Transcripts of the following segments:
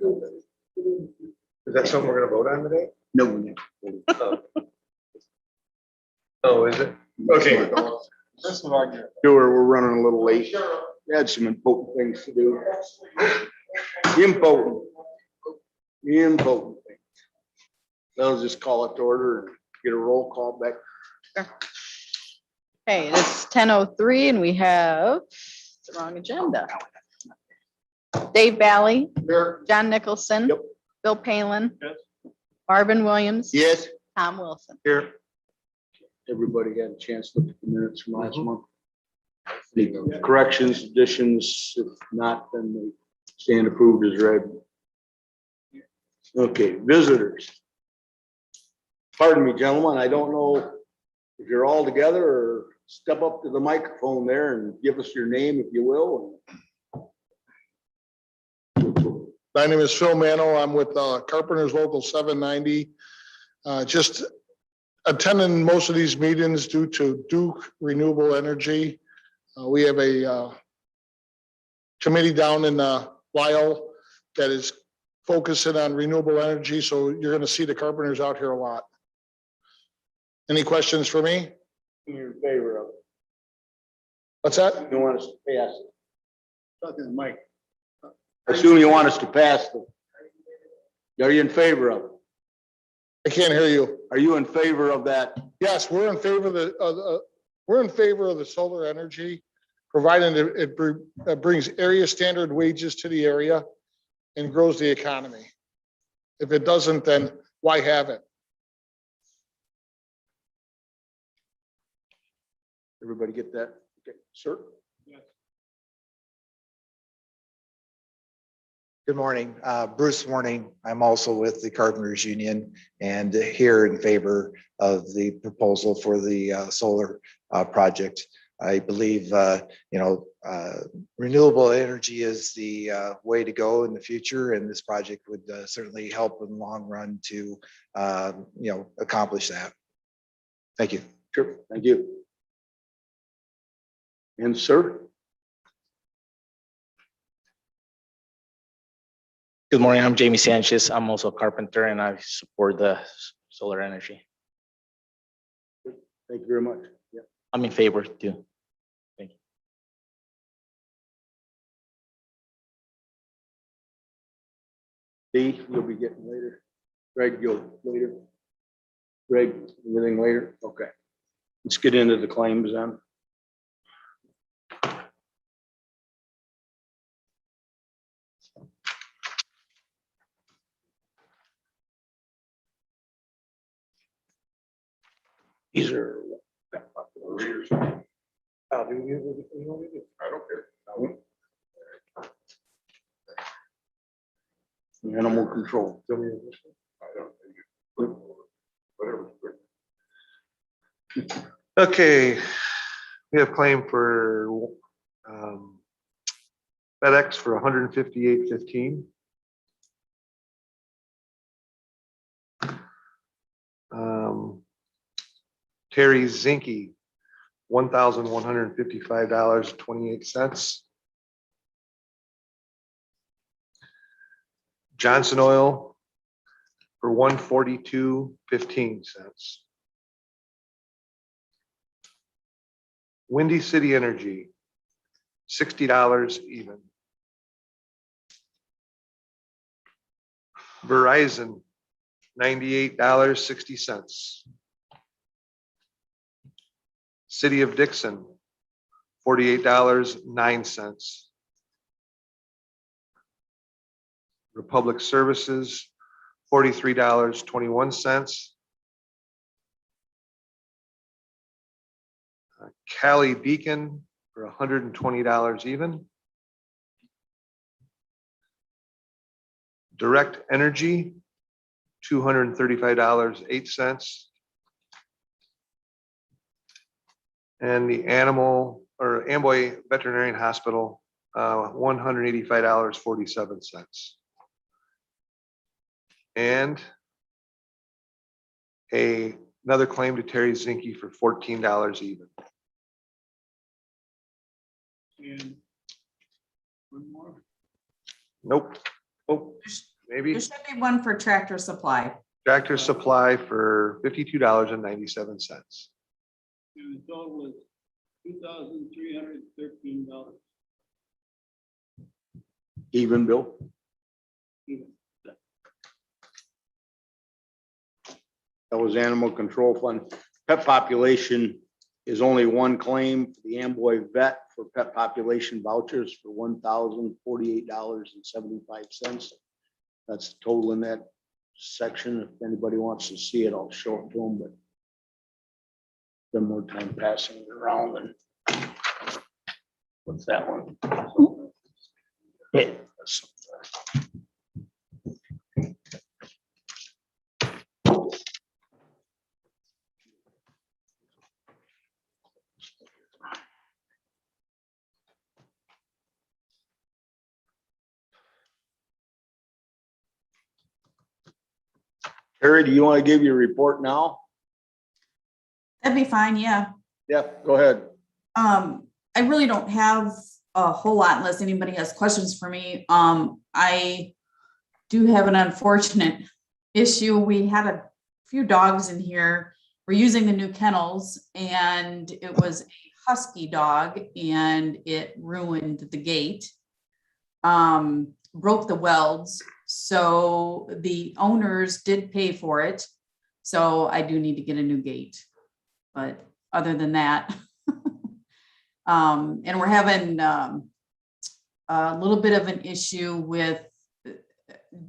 Is that something we're gonna vote on today? No. Oh, oh, is it? Okay. That's what I get. We're running a little late. We had some important things to do. Important things. They'll just call it to order and get a roll call back. Okay, it's 10:03 and we have the wrong agenda. Dave Valley, Here. John Nicholson. Yep. Bill Palin. Yes. Marvin Williams. Yes. Tom Wilson. Here. Everybody had a chance to look at the minutes from last month. Any corrections, additions, if not, then they stand approved as read. Okay, visitors. Pardon me, gentlemen, I don't know if you're all together or step up to the microphone there and give us your name if you will. My name is Phil Mano. I'm with Carpenters Local 790. Just attending most of these meetings due to Duke Renewable Energy. We have a committee down in Lyle that is focusing on renewable energy. So you're going to see the carpenters out here a lot. Any questions for me? You're in favor of it. What's that? You want us to pass it? Talking to Mike. Assume you want us to pass them. Are you in favor of it? I can't hear you. Are you in favor of that? Yes, we're in favor of the solar energy, providing it brings area standard wages to the area and grows the economy. If it doesn't, then why have it? Everybody get that? Okay, sir? Good morning, Bruce Warning. I'm also with the Carpenters Union and here in favor of the proposal for the solar project. I believe, renewable energy is the way to go in the future, and this project would certainly help in the long run to, accomplish that. Thank you. Sure, thank you. And sir? Good morning, I'm Jamie Sanchez. I'm also a carpenter and I support the solar energy. Thank you very much. Yeah. I'm in favor too. Thank you. D, you'll be getting later. Greg, you'll later. Greg, everything later? Okay. Let's get into the claims then. These are. I don't care. Animal control. I don't. Whatever. Okay, we have claim for FedEx for $158.15. Terry Zinke, $1,155.28. Johnson Oil for $142.15. Windy City Energy, $60 even. Verizon, $98.60. City of Dixon, $48.09. Republic Services, $43.21. Cali Beacon for $120 even. Direct Energy, $235.08. And the Amboy Veterinarian Hospital, $185.47. And another claim to Terry Zinke for $14 even. And one more. Nope. Oh, maybe There should be one for Tractor Supply. Tractor Supply for $52.97. And the total is $2,313. Even, Bill? That was animal control fund. Pet population is only one claim for the Amboy vet for pet population vouchers for $1,048.75. That's the total in that section. If anybody wants to see it, I'll show it to them, but spend more time passing it around than what's that one? Yeah. Harry, do you want to give your report now? That'd be fine, yeah. Yeah, go ahead. I really don't have a whole lot unless anybody has questions for me. I do have an unfortunate issue. We had a few dogs in here. We're using the new kennels and it was a husky dog and it ruined the gate. Broke the welds. So the owners did pay for it. So I do need to get a new gate. But other than that, and we're having a little bit of an issue with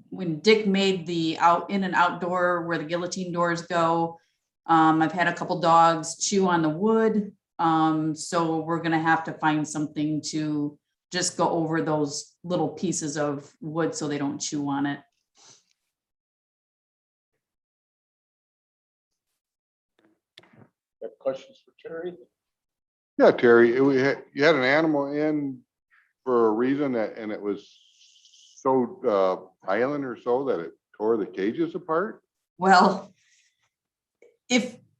when Dick made the in and outdoor where the guillotine doors go. I've had a couple dogs chew on the wood. So we're gonna have to find something to just go over those little pieces of wood so they don't chew on it. Got questions for Terry? Yeah, Terry, you had an animal in for a reason and it was so violent or so that it tore the cages apart? Well,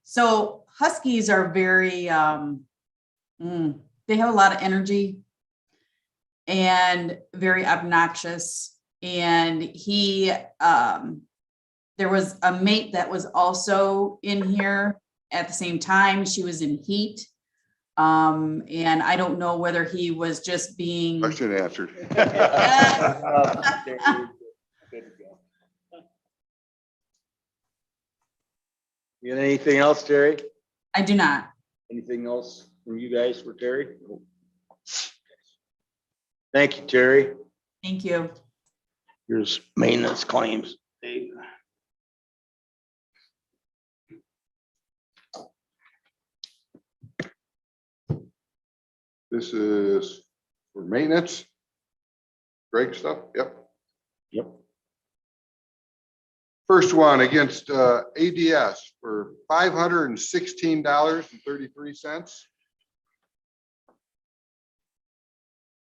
so huskies are very, they have a lot of energy and very obnoxious. And there was a mate that was also in here at the same time. She was in heat. And I don't know whether he was just being. Question answered. You got anything else, Terry? I do not. Anything else from you guys for Terry? Thank you, Terry. Thank you. Here's maintenance claims. Dave. This is for maintenance. Greg stuff, yep. Yep. First one against ADS for $516.33.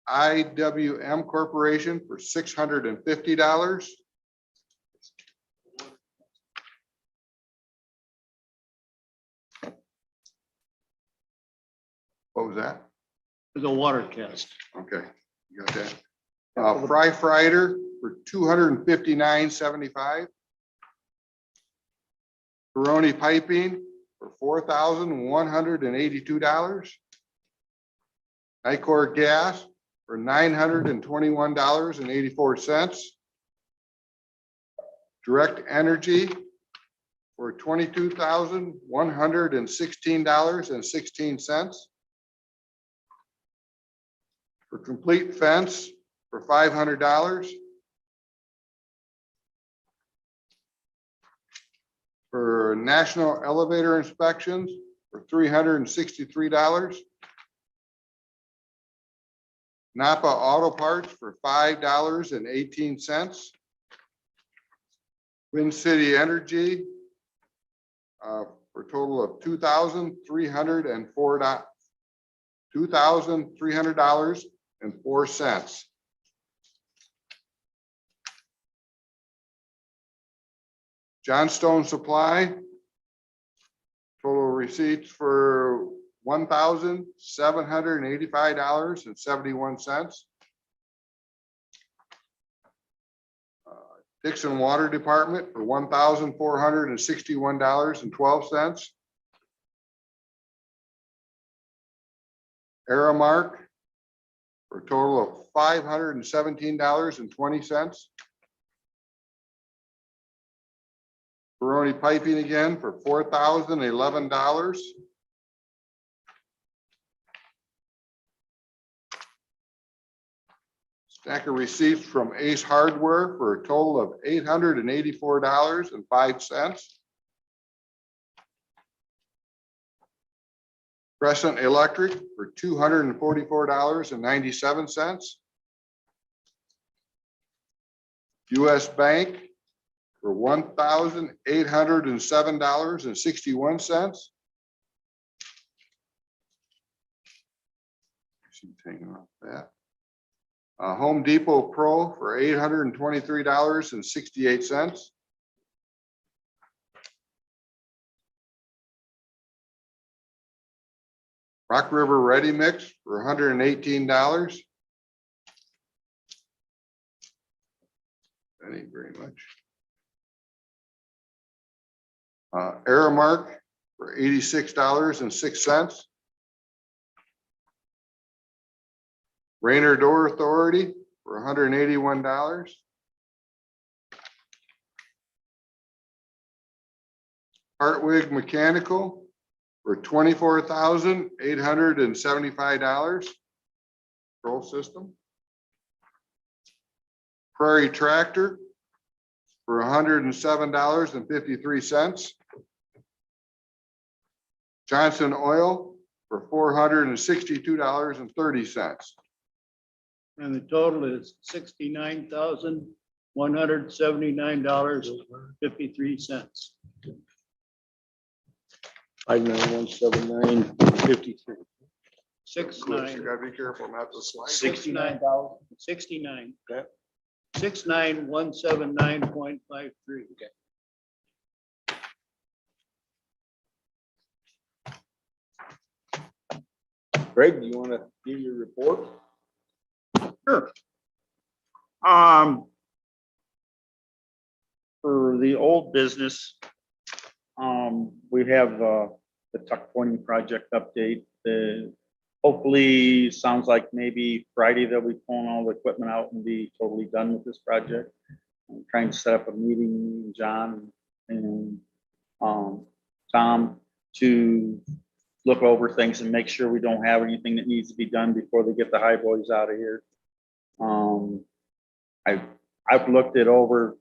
IWM Corporation for $650. What was that? There's a water test. Okay, you got that. Fry Frieder for $259.75. Peroni Piping for $4,182. Nicor Gas for $921.84. Direct Energy for $22,116.16. For Complete Fence for $500. For National Elevator Inspections for $363. Napa Auto Parts for $5.18. Twin City Energy for a total of $2,300.04. Johnstone Supply, total receipts for $1,785.71. Dixon Water Department for $1,461.12. Aramark for a total of $517.20. Baroni Piping again for $4,011. Stack of receipts from Ace Hardware for a total of $884.05. Crescent Electric for $244.97. US Bank for $1,807.61. Taking off that. Home Depot Pro for $823.68. Rock River Ready Mix for $118. That ain't very much. Aramark for $86.06. Rainer Door Authority for $181. Hartwig Mechanical for $24,875. Control system. Prairie Tractor for $107.53. Johnson Oil for $462.30. And the total is $69,179.53. 5917953. 69. You gotta be careful not to slide. 69. Okay. 69179.53. Greg, do you want to give your report? Sure. For the old business, we have the tuck pointing project update. Hopefully, sounds like maybe Friday they'll be pulling all the equipment out and be totally done with this project. I'm trying to set up a meeting, John and Tom, to look over things and make sure we don't have anything that needs to be done before they get the high boys out of here. I've looked it over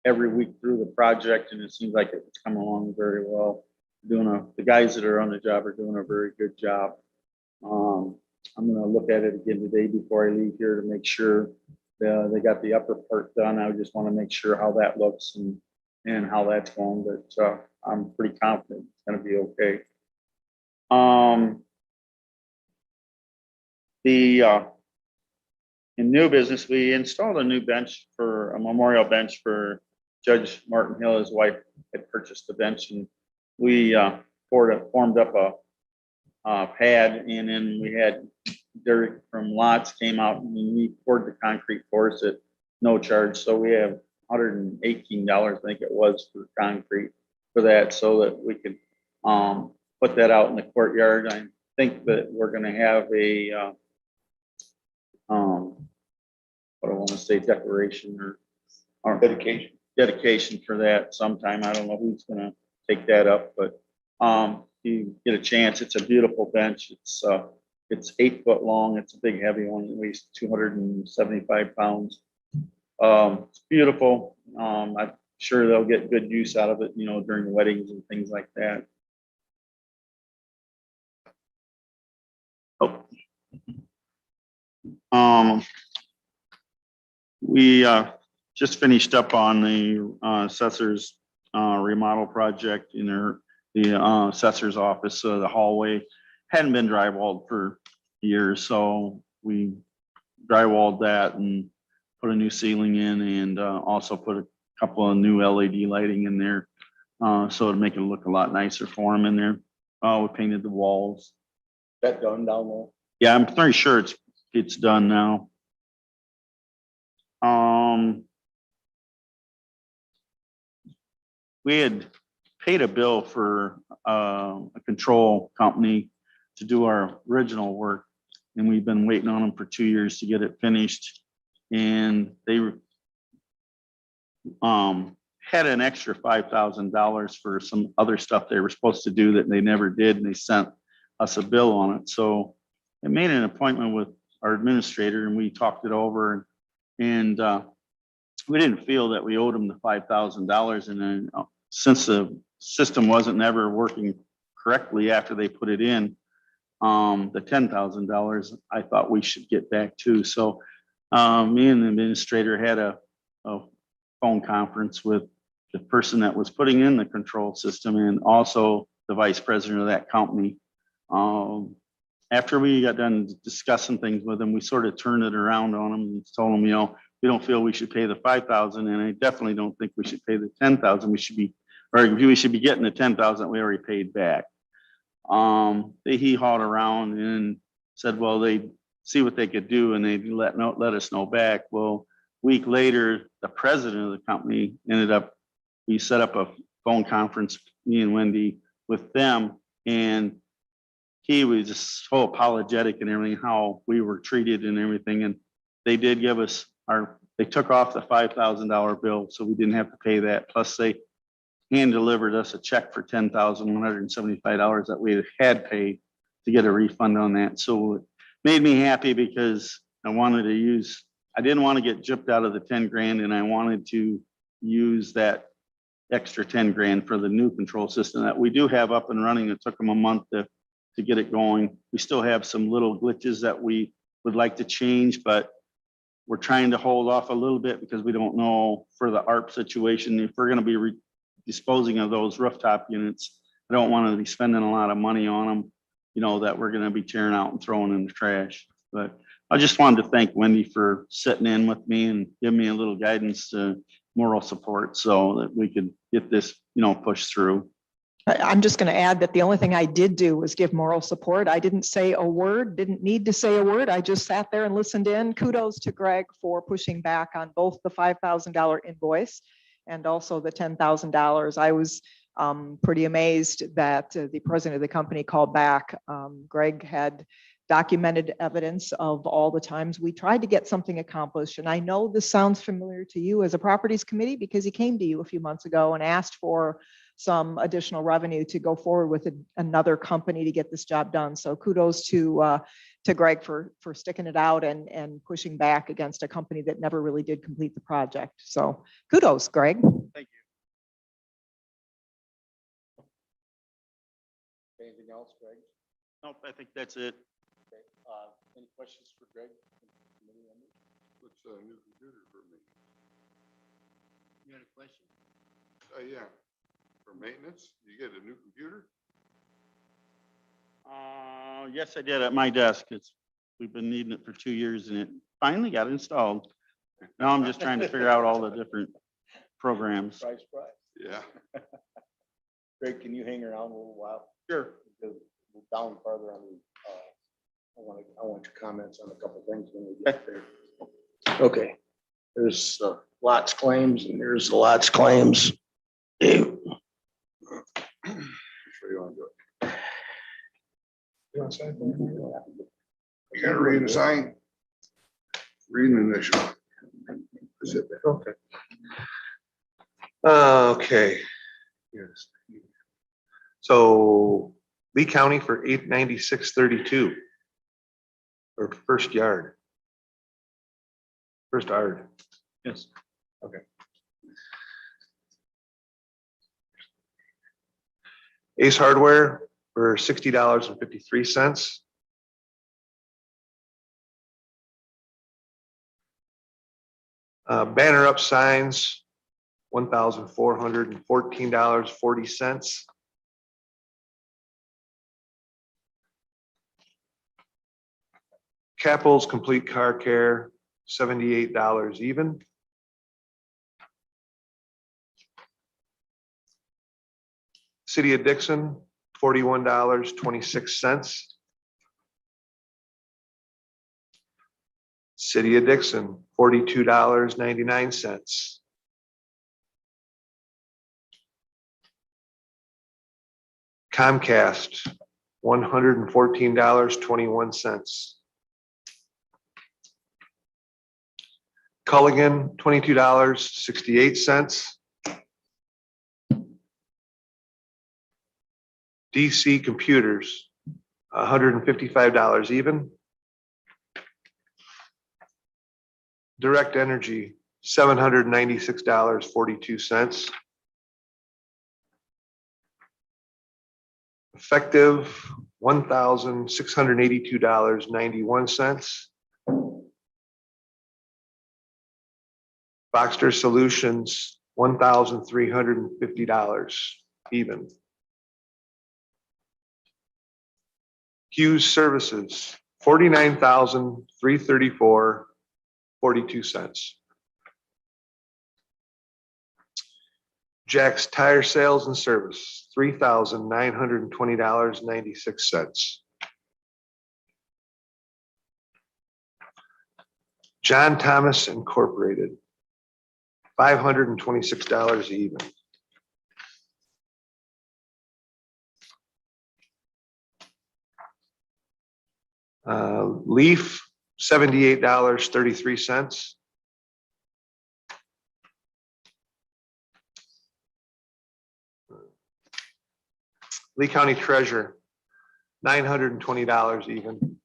every week through the project, and it seems like it's coming along very well. The guys that are on the job are doing a very good job. I'm gonna look at it again today before I leave here to make sure they got the upper part done. I just want to make sure how that looks and how that's going, but I'm pretty confident it's gonna be okay. In new business, we installed a new bench a memorial bench for Judge Martin Hill. His wife had purchased the bench, and we formed up a pad, and then we had dirt from lots came out, and we poured the concrete for us at no charge. So we have $118, I think it was, for concrete for that, so that we could put that out in the courtyard. I think that we're gonna have a what I want to say, decoration or dedication for that sometime. I don't know who's gonna take that up, but you get a chance. It's a beautiful bench. It's 8 foot long. It's a big, heavy one. It weighs 275 pounds. It's beautiful. I'm sure they'll get good use out of it, during weddings and things like that. We just finished up on the assessor's remodel project in the assessor's office. The hallway hadn't been drywalled for years, so we drywalled that and put a new ceiling in, and also put a couple of new LED lighting in there, so to make it look a lot nicer for them in there. We painted the walls. That done down there? Yeah, I'm pretty sure it's done now. we had paid a bill for a control company to do our original work. And we've been waiting on them for 2 years to get it finished. And they had an extra $5,000 for some other stuff they were supposed to do that they never did, and they sent us a bill on it. So I made an appointment with our administrator and we talked it over, and we didn't feel that we owed them the $5,000. And then since the system wasn't never working correctly after they put it in, the $10,000 I thought we should get back too. So me and the administrator had a phone conference with the person that was putting in the control system and also the vice president of that company. After we got done discussing things with them, we sort of turned it around on them and told them, we don't feel we should pay the $5,000, and I definitely don't think we should pay the $10,000. We should be getting the $10,000 we already paid back. He hauled around and said, well, they'd see what they could do and they'd let us know back. Well, a week later, the president of the company we set up a phone conference, me and Wendy, with them, and he was just so apologetic and everything, how we were treated and everything. And they did give us they took off the $5,000 bill, so we didn't have to pay that. Plus they hand delivered us a check for $10,175 that we had paid to get a refund on that. So it made me happy because I didn't want to get gypped out of the 10 grand, and I wanted to use that extra 10 grand for the new control system that we do have up and running. It took them a month to get it going. We still have some little glitches that we would like to change, but we're trying to hold off a little bit because we don't know for the ARP situation, if we're going to be disposing of those rooftop units. I don't want to be spending a lot of money on them, that we're going to be tearing out and throwing in the trash. But I just wanted to thank Wendy for sitting in with me and giving me a little guidance, moral support, so that we could get this, pushed through. I'm just going to add that the only thing I did do was give moral support. I didn't say a word, didn't need to say a word. I just sat there and listened in. Kudos to Greg for pushing back on both the $5,000 invoice and also the $10,000. I was pretty amazed that the president of the company called back. Greg had documented evidence of all the times we tried to get something accomplished. And I know this sounds familiar to you as a properties committee because he came to you a few months ago and asked for some additional revenue to go forward with another company to get this job done. So kudos to Greg for sticking it out and pushing back against a company that never really did complete the project. So kudos, Greg. Thank you. Anything else, Greg? Nope, I think that's it. Okay. Any questions for Greg? What's a new computer for me? You got a question? Yeah, for maintenance, you get a new computer? Yes, I did at my desk. We've been needing it for 2 years and it finally got installed. Now I'm just trying to figure out all the different programs. Price. Yeah. Greg, can you hang around a little while? Sure. Because we're down farther on the, I want your comments on a couple things when we get there. Okay, there's lots claims and there's the lots claims. Sure you want to do it. I can't read and sign. Reading initial. Is it? Okay. Okay. Yes. So Lee County for 896.32. Or first yard. First yard. Yes. Okay. Ace Hardware for $60.53. Banner Up Signs, $1,414.40. Capels Complete Car Care, $78 even. City of Dixon, $41.26. City of Dixon, $42.99. Comcast, $114.21. Culligan, $22.68. DC Computers, $155 even. Direct Energy, $796.42. Effective, $1,682.91. Boxster Solutions, $1,350 even. Hughes Services, $49,334.42. Jack's Tire Sales and Service, $3,920.96. John Thomas Incorporated, $526 even. Leaf, $78.33. Lee County Treasurer, $920 even.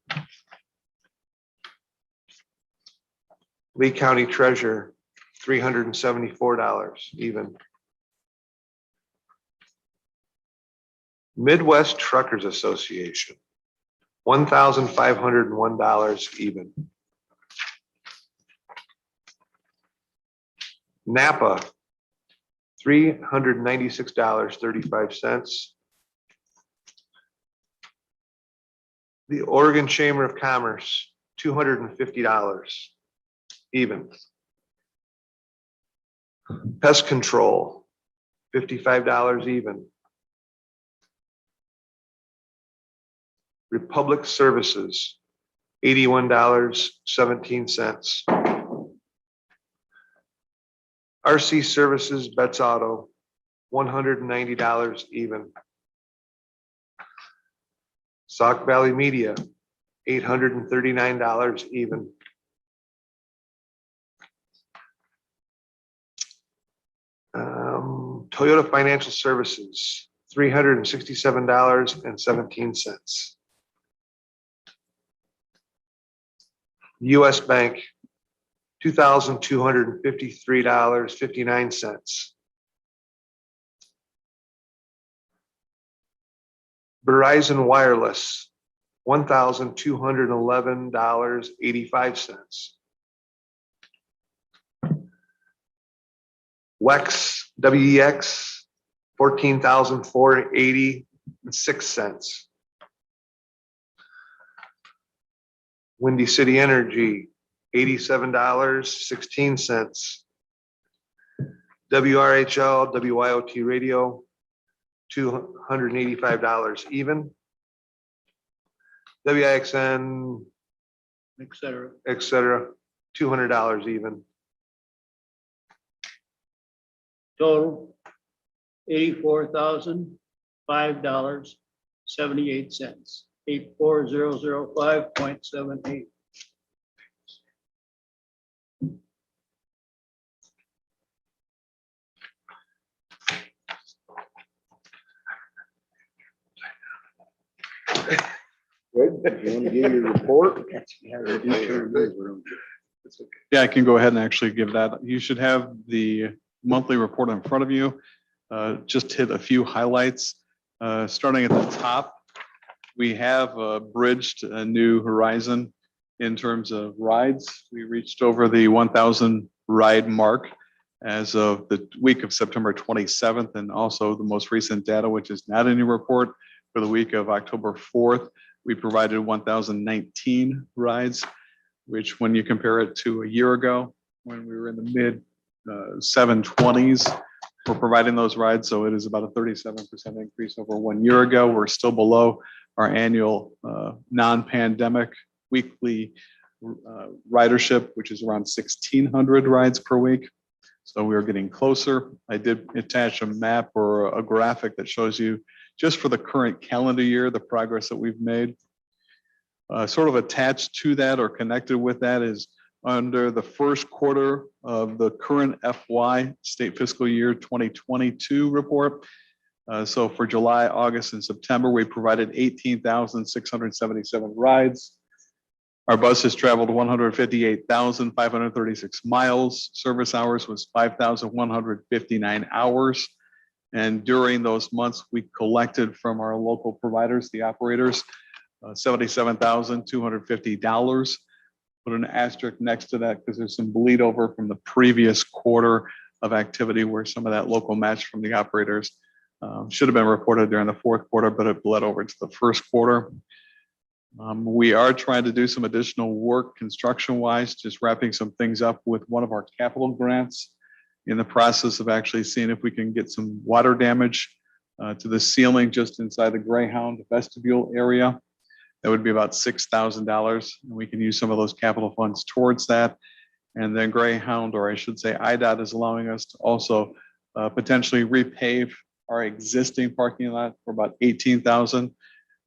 Lee County Treasurer, $374 even. Midwest Truckers Association, $1,501 even. Napa, $396.35. The Oregon Chamber of Commerce, $250 even. Pest Control, $55 even. Republic Services, $81.17. RC Services, Betts Auto, $190 even. Sauk Valley Media, $839 even. Toyota Financial Services, $367.17. US Bank, $2,253.59. Verizon Wireless, $1,211.85. WEX, $14,486. Windy City Energy, $87.16. WRHL, WYOT Radio, $285 even. WIXN, et cetera. $200 even. Total, $84,005.78. 84005.78. Good. You want to give your report? Yeah, I can go ahead and actually give that. You should have the monthly report in front of you. Just hit a few highlights. Starting at the top, we have bridged a new horizon in terms of rides. We reached over the 1,000 ride mark as of the week of September 27th, and also the most recent data, which is not in your report, for the week of October 4th, we provided 1,019 rides, which when you compare it to a year ago, when we were in the mid 720s, we're providing those rides. So it is about a 37% increase over 1 year ago. We're still below our annual non-pandemic weekly ridership, which is around 1,600 rides per week. So we are getting closer. I did attach a map or a graphic that shows you just for the current calendar year, the progress that we've made. Sort of attached to that or connected with that is under the first quarter of the current FY state fiscal year 2022 report. So for July, August, and September, we provided 18,677 rides. Our buses traveled 158,536 miles. Service hours was 5,159 hours. And during those months, we collected from our local providers, the operators, $77,250. Put an asterisk next to that because there's some bleed over from the previous quarter of activity where some of that local match from the operators should have been reported during the fourth quarter, but it bled over to the first quarter. We are trying to do some additional work construction wise, just wrapping some things up with one of our capital grants, in the process of actually seeing if we can get some water damage to the ceiling just inside the Greyhound vestibule area. That would be about $6,000. And we can use some of those capital funds towards that. And then Greyhound, or I should say IDOT, is allowing us to also potentially repave our existing parking lot for about $18,000.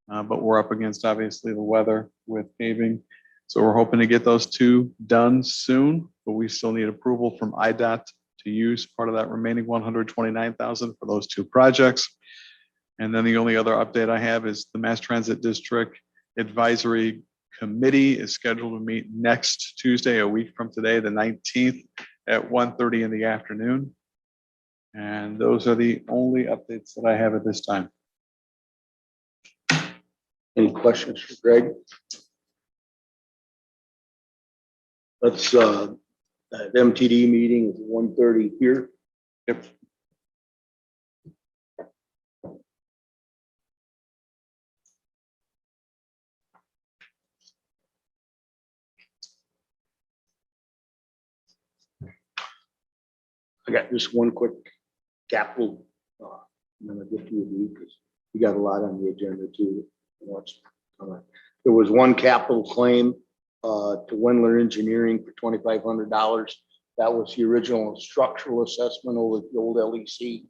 But we're up against obviously the weather with paving. So we're hoping to get those two done soon, but we still need approval from IDOT to use part of that remaining $129,000 for those two projects. And then the only other update I have is the Mass Transit District Advisory Committee is scheduled to meet next Tuesday, a week from today, the 19th at 1:30 in the afternoon. And those are the only updates that I have at this time. Any questions for Greg? Let's, that MTD meeting is 1:30 here. Yep. I got just one quick capital, I'm gonna get to you because we got a lot on the agenda too. There was one capital claim to Wendler Engineering for $2,500. That was the original structural assessment over the old LEC.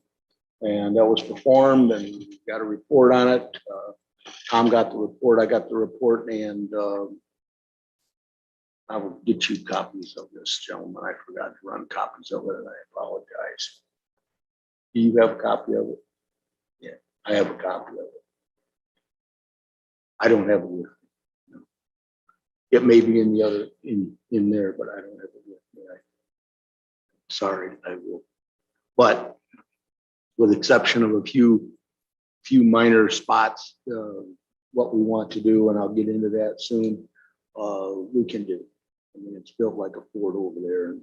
And that was performed and got a report on it. Tom got the report, I got the report, and I will get you copies of this, gentlemen. I forgot to run copies of it and I apologize. Do you have a copy of it? Yeah, I have a copy of it. I don't have it with me. It may be in the other, in there, but I don't have it with me. Sorry, I will. But with exception of a few minor spots, what we want to do, and I'll get into that soon, we can do. I mean, it's built like a fort over there.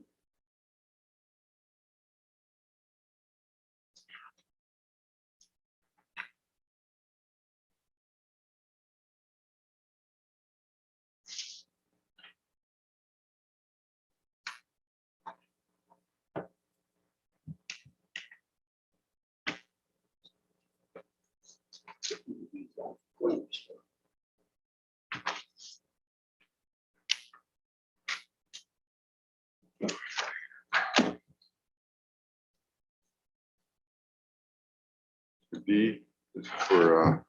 D, this is for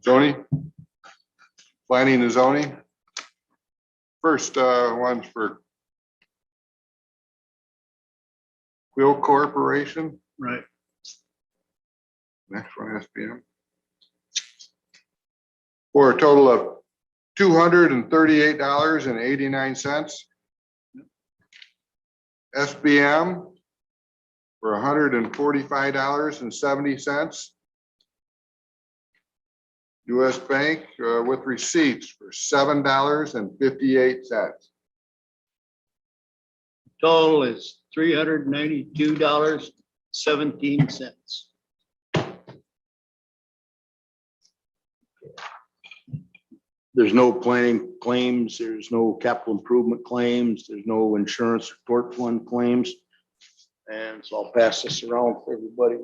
zoning, planning and zoning. First one's for Quill Corporation. Right. Next one, SPM. For a total of $238.89. SBM for $145.70. US Bank with receipts for $7.58. Total is $392.17. There's no planning claims, there's no capital improvement claims, there's no insurance tort fund claims. And so I'll pass this around for everybody.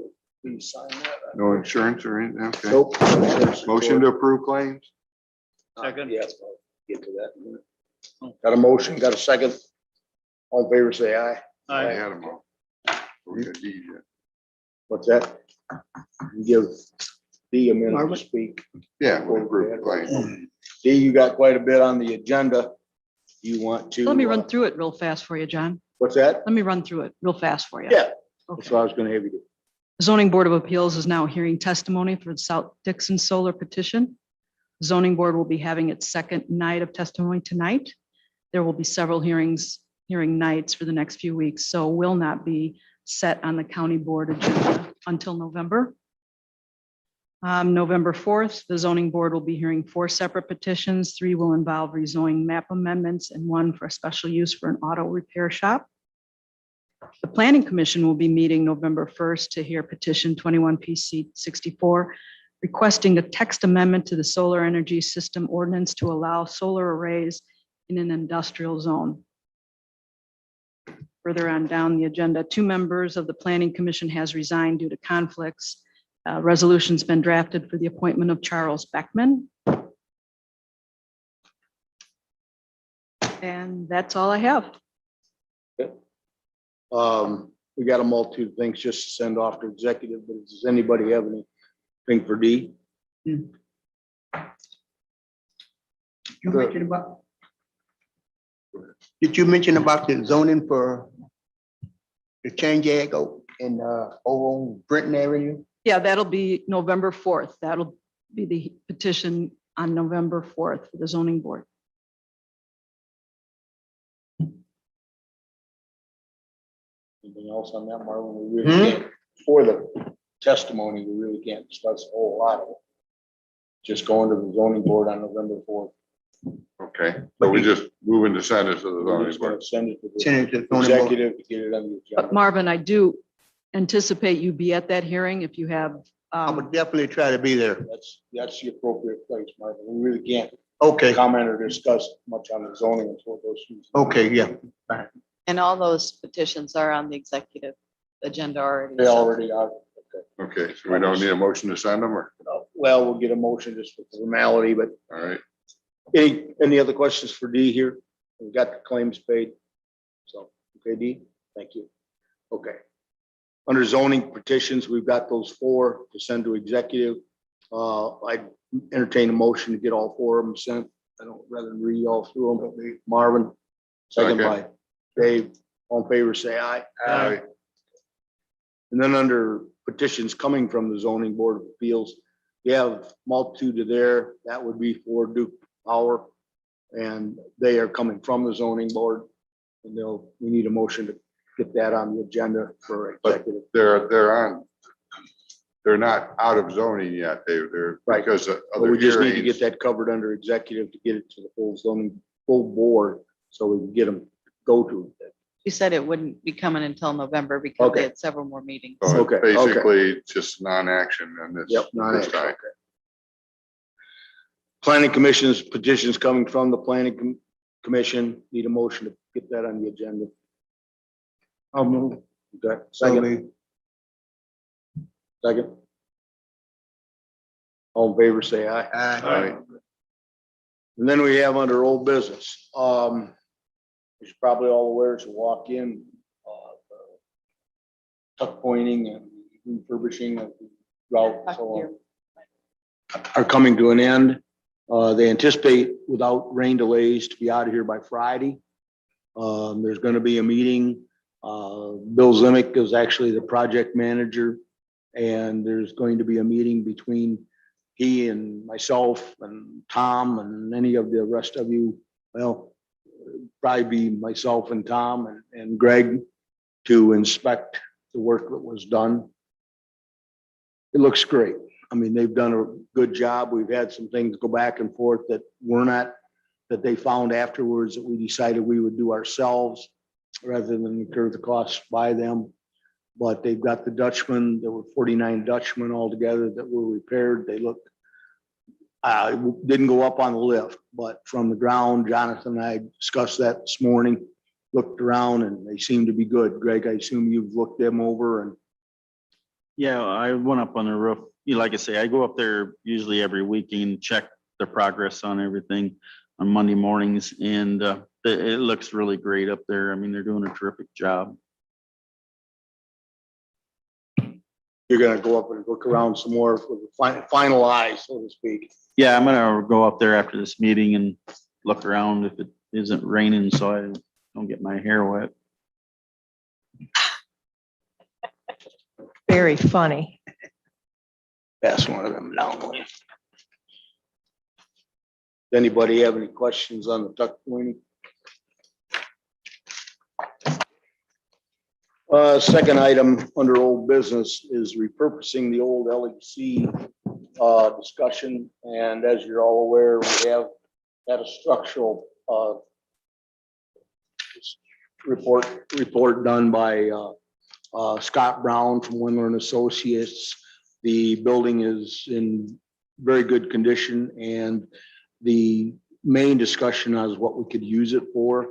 Please sign that. No insurance or anything, okay. Nope. Motion to approve claims. Second. Yes, I'll get to that in a minute. Got a motion, got a second. All in favor, say aye. I Aye. had them all. We got D yet. What's that? Give D a minute to speak. Yeah, we'll approve the claim. D, you got quite a bit on the agenda. You want to? Let me run through it real fast for you, John. What's that? Let me run through it real fast for you. Yeah, that's Okay. what I was gonna have you do. Zoning Board of Appeals is now hearing testimony for the South Dixon Solar petition. Zoning Board will be having its second night of testimony tonight. There will be several hearing nights for the next few weeks, so will not be set on the county board agenda until November. November 4th, the zoning board will be hearing 4 separate petitions. 3 will involve rezoning map amendments and 1 for a special use for an auto repair shop. The planning commission will be meeting November 1st to hear petition 21 PC 64, requesting a text amendment to the solar energy system ordinance to allow solar arrays in an industrial zone. Further on down the agenda, 2 members of the planning commission has resigned due to conflicts. Resolution's been drafted for the appointment of Charles Beckman. And that's all I have. We got a multitude of things just to send off to executive, but does anybody have anything for D? You mentioned about. Did you mention about the zoning for the change in over on Brenton Avenue? Yeah, that'll be November 4th. That'll be the petition on November 4th for the zoning board. Anything else on that, Marlon? We really can't, for the testimony, we really can't discuss a whole lot of it. Just going to the zoning board on November 4th. Okay, so we just moving to send it to the We're zoning just gonna board. send it to the Send it to the zoning board. executive to get it on the But agenda. Marvin, I do anticipate you be at that hearing if you have, I would definitely try to be there. That's the appropriate place, Marvin. We really can't Okay, comment or discuss much on the zoning until it goes through. okay, yeah. And all those petitions are on the executive agenda already. They so- already are. Okay, so we don't need a motion to send them or, Well, we'll get a motion just for formality, but all right, any other questions for D here? We've got the claims paid. So, okay, D, thank you. Okay. Under zoning petitions, we've got those 4 to send to executive. I entertain a motion to get all 4 of them sent. I don't rather than read all through them, but Marvin, second by Dave, all in favor, say aye. Aye. And then under petitions coming from the zoning board of appeals, you have multitude of there, that would be for Duke Power. And they are coming from the zoning board. And we need a motion to get that on the agenda for executive. they're not out of zoning yet, they're Right. because of But other we just need to get hearings. that covered under executive to get it to the full board, so we can get them, go to it. You said it wouldn't be coming until November because Okay. they had several more meetings. So it's Okay, okay. basically just non-action and this. Yep, not this it. time. Okay. Planning commission's petitions coming from the planning commission, need a motion to get that on the agenda. I'll move. Okay, second. Second. All in favor, say aye. Aye. And then we have under old business, as you're probably all aware, to walk in, tuck pointing and refurbishing of the route and so on are coming to an end. They anticipate without rain delays to be out of here by Friday. There's gonna be a meeting. Bill Zimick is actually the project manager. And there's going to be a meeting between he and myself and Tom and any of the rest of you. Well, probably be myself and Tom and Greg to inspect the work that was done. It looks great. I mean, they've done a good job. We've had some things go back and forth that were not, that they found afterwards that we decided we would do ourselves rather than incur the costs by them. But they've got the Dutchman, there were 49 Dutchmen altogether that were repaired. They looked, didn't go up on the lift, but from the ground, Jonathan and I discussed that this morning, looked around and they seem to be good. Greg, I assume you've looked them over and Yeah, I went up on the roof. Like I say, I go up there usually every week and check the progress on everything on Monday mornings. And it looks really great up there. I mean, they're doing a terrific job. You're gonna go up and look around some more for the final eye, so to speak. Yeah, I'm gonna go up there after this meeting and look around if it isn't raining, so I don't get my hair wet. Very funny. Pass one of them down. will you? Anybody have any questions on the tuck pointing? Second item under old business is repurposing the old LEC discussion. And as you're all aware, we have had a structural report done by Scott Brown from Windler and Associates. The building is in very good condition, and the main discussion is what we could use it for.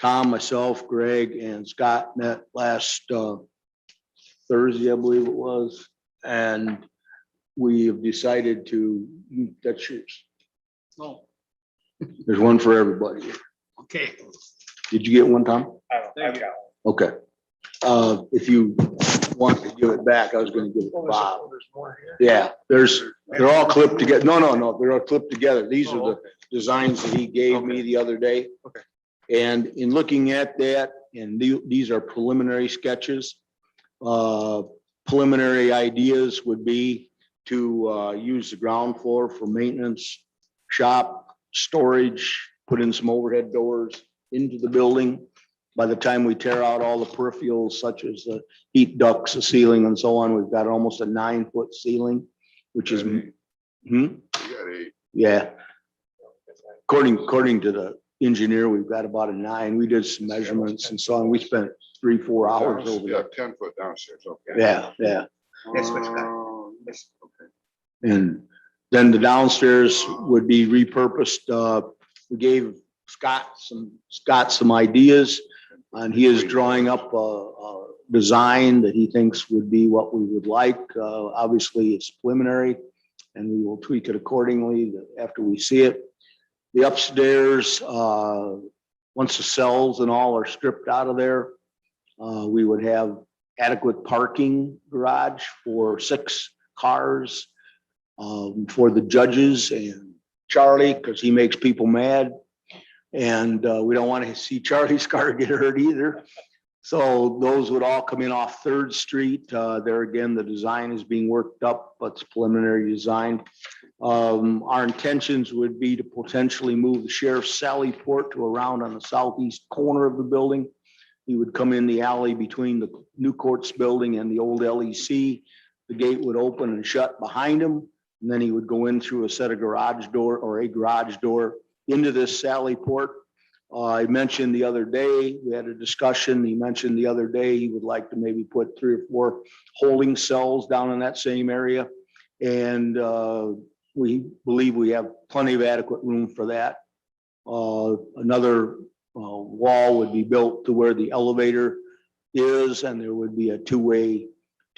Tom, myself, Greg, and Scott met last Thursday, I believe it was, and we have decided to, that's yours. Oh, There's one for everybody. okay. Did you get one, Tom? Thank you. Okay. If you want to give it back, I was gonna give it to Bob. Yeah, they're all clipped together. No, they're all clipped together. These are the designs that he gave me the other day. Okay. And in looking at that, and these are preliminary sketches. Preliminary ideas would be to use the ground floor for maintenance, shop, storage, put in some overhead doors into the building. By the time we tear out all the peripherals such as the heat ducts, the ceiling and so on, we've got almost a 9-foot ceiling, which is, You got 8. yeah. According to the engineer, we've got about a 9. We did some measurements and so on. We spent 3-4 hours over Yeah, there. 10 foot downstairs, okay. Yeah. That's what you got. Okay. And then the downstairs would be repurposed. We gave Scott some ideas, and he is drawing up a design that he thinks would be what we would like. Obviously, it's preliminary, and we will tweak it accordingly after we see it. The upstairs, once the cells and all are stripped out of there, we would have adequate parking garage for 6 cars for the judges and Charlie, because he makes people mad. And we don't want to see Charlie's car get hurt either. So those would all come in off 3rd Street. There again, the design is being worked up, but it's preliminary design. Our intentions would be to potentially move the sheriff's sally port to around on the southeast corner of the building. He would come in the alley between the new courts building and the old LEC. The gate would open and shut behind him. And then he would go in through a set of garage door or a garage door into this sally port. I mentioned the other day, we had a discussion. He mentioned the other day he would like to maybe put 3 or 4 holding cells down in that same area. And we believe we have plenty of adequate room for that. Another wall would be built to where the elevator is, and there would be a two-way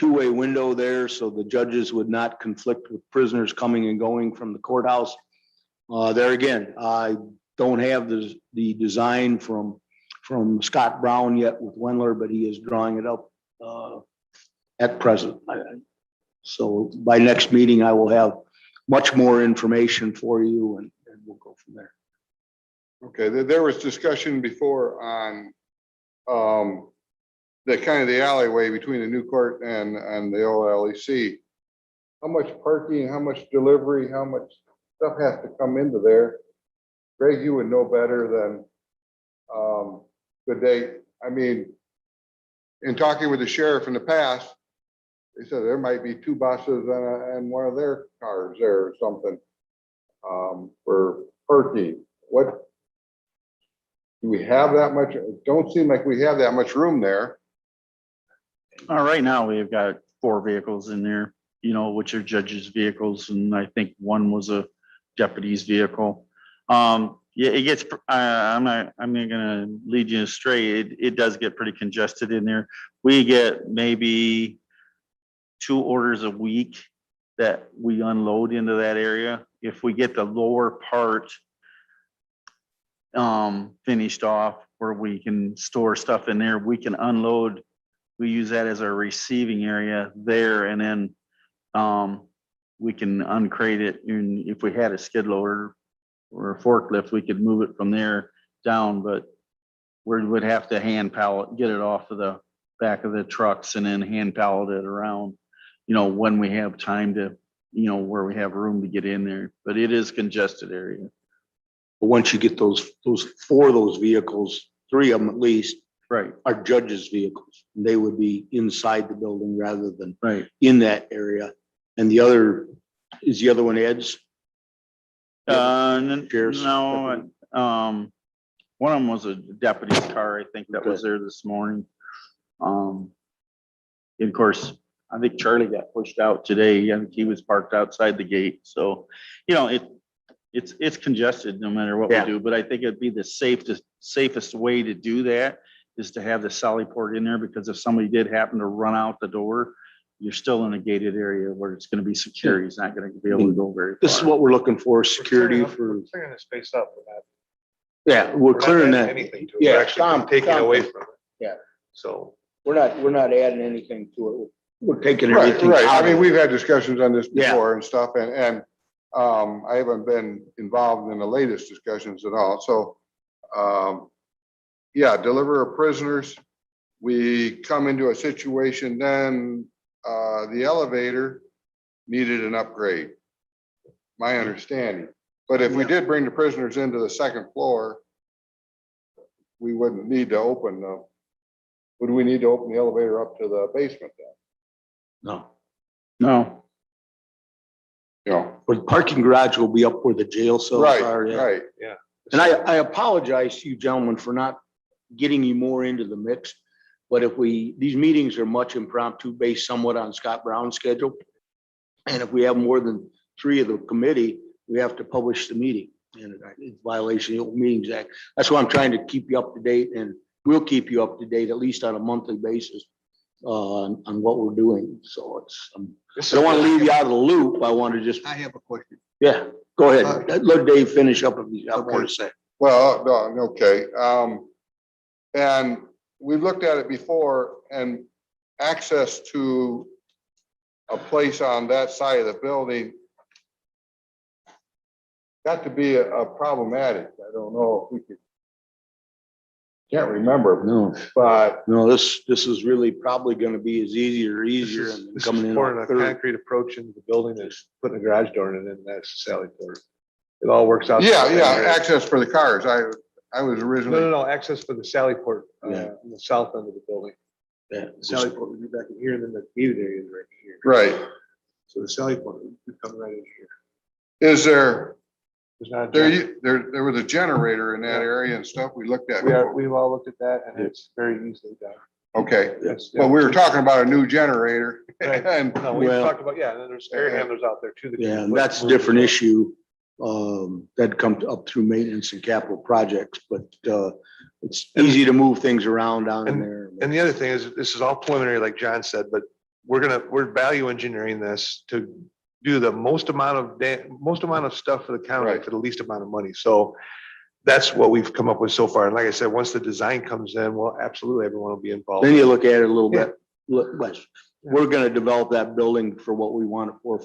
window there, so the judges would not conflict with prisoners coming and going from the courthouse. There again, I don't have the design from Scott Brown yet with Wendler, but he is drawing it up at present. So by next meeting, I will have much more information for you, and we'll go from there. Okay, there was discussion before on the kind of the alleyway between the new court and the old LEC. How much parking, how much delivery, how much stuff has to come into there? Greg, you would know better than the date. I mean, in talking with the sheriff in the past, they said there might be 2 buses and one of their cars there or something for parking. What? Do we have that much? It don't seem like we have that much room there. Right now, we've got 4 vehicles in there, which are judges' vehicles, and I think one was a deputy's vehicle. Yeah, it gets, I'm not gonna lead you astray. It does get pretty congested in there. We get maybe 2 orders a week that we unload into that area. If we get the lower part finished off where we can store stuff in there, we can unload we use that as our receiving area there, and then we can uncrate it, and if we had a skid loader or a forklift, we could move it from there down, but we would have to hand pallet, get it off of the back of the trucks and then hand pallet it around, when we have time to, where we have room to get in there, but it is congested area. But once you get those 4 of those vehicles, 3 of them at least, Right, are judges' vehicles. They would be inside the building rather than right. in that area. And the other one Ed's? Sheriff's No, one of them was a deputy's car, I think that was there this morning. And of course, I think Charlie got pushed out today. I think he was parked outside the gate, so, it's congested no matter what we Yeah. do, but I think it'd be the safest way to do that is to have the sally port in there, because if somebody did happen to run out the door, you're still in a gated area where it's gonna be secure. He's not gonna be able to go very far. This is what we're looking for, security for, Clearing the space up for that. yeah, we're not clearing adding that. Anything to it. Yeah, We're actually Tom- taking Tom- away from it. Yeah. So. We're not adding anything to it. We're taking Right, everything right. out I mean, of it. we've had discussions on this Yeah. before and stuff, and I haven't been involved in the latest discussions at all, so, yeah, deliver of prisoners. We come into a situation then, the elevator needed an upgrade, my understanding. But if we did bring the prisoners into the 2nd floor, we wouldn't need to open would we need to open the elevator up to the basement then? No, No, but the parking garage will be up where the jail cells are. Right, Yeah. right. And I apologize to you gentlemen for not getting you more into the mix. But these meetings are much impromptu based somewhat on Scott Brown's schedule. And if we have more than 3 of the committee, we have to publish the meeting. And it's violation of the Open Meetings Act. That's why I'm trying to keep you up to date, and we'll keep you up to date at least on a monthly basis on what we're doing. So I don't want to leave you out of the loop. I want to just, I have a question. yeah, go ahead. Let Dave finish up if he's got more to say. Well, no, okay. And we've looked at it before, and access to a place on that side of the building got to be a problematic. I don't know if we could, can't remember, No, but no, this is really probably going to be as easier and This coming is in. pouring on a third. concrete approach into the building, is putting a garage door in it, and that's the sally port. It all works out. yeah, access for the cars. I was originally. No, access for the sally port, Yeah. on the south end of the building. Yeah. The sally port would be back in here, and then the needed area is right here. Right. So the sally port would be coming right in here. Is there, There's not a there was a generator in that area and stuff we looked at. before. we've all looked at that, and it's very easily done. Okay, Yes. well, we were talking about a new generator Right. and, No, we Well- talked about, and then there's air handlers out there too. that you Yeah, can and put- that's a different issue. That comes up through maintenance and capital projects, but it's easy to move things around down in there. And the other thing is, this is all preliminary, like John said, but we're value engineering this to do the most amount of stuff for the county Right. for the least amount of money. So that's what we've come up with so far. And like I said, once the design comes in, well, absolutely everyone will be involved. Then you look at it a little bit less. We're gonna develop that building for what we want it for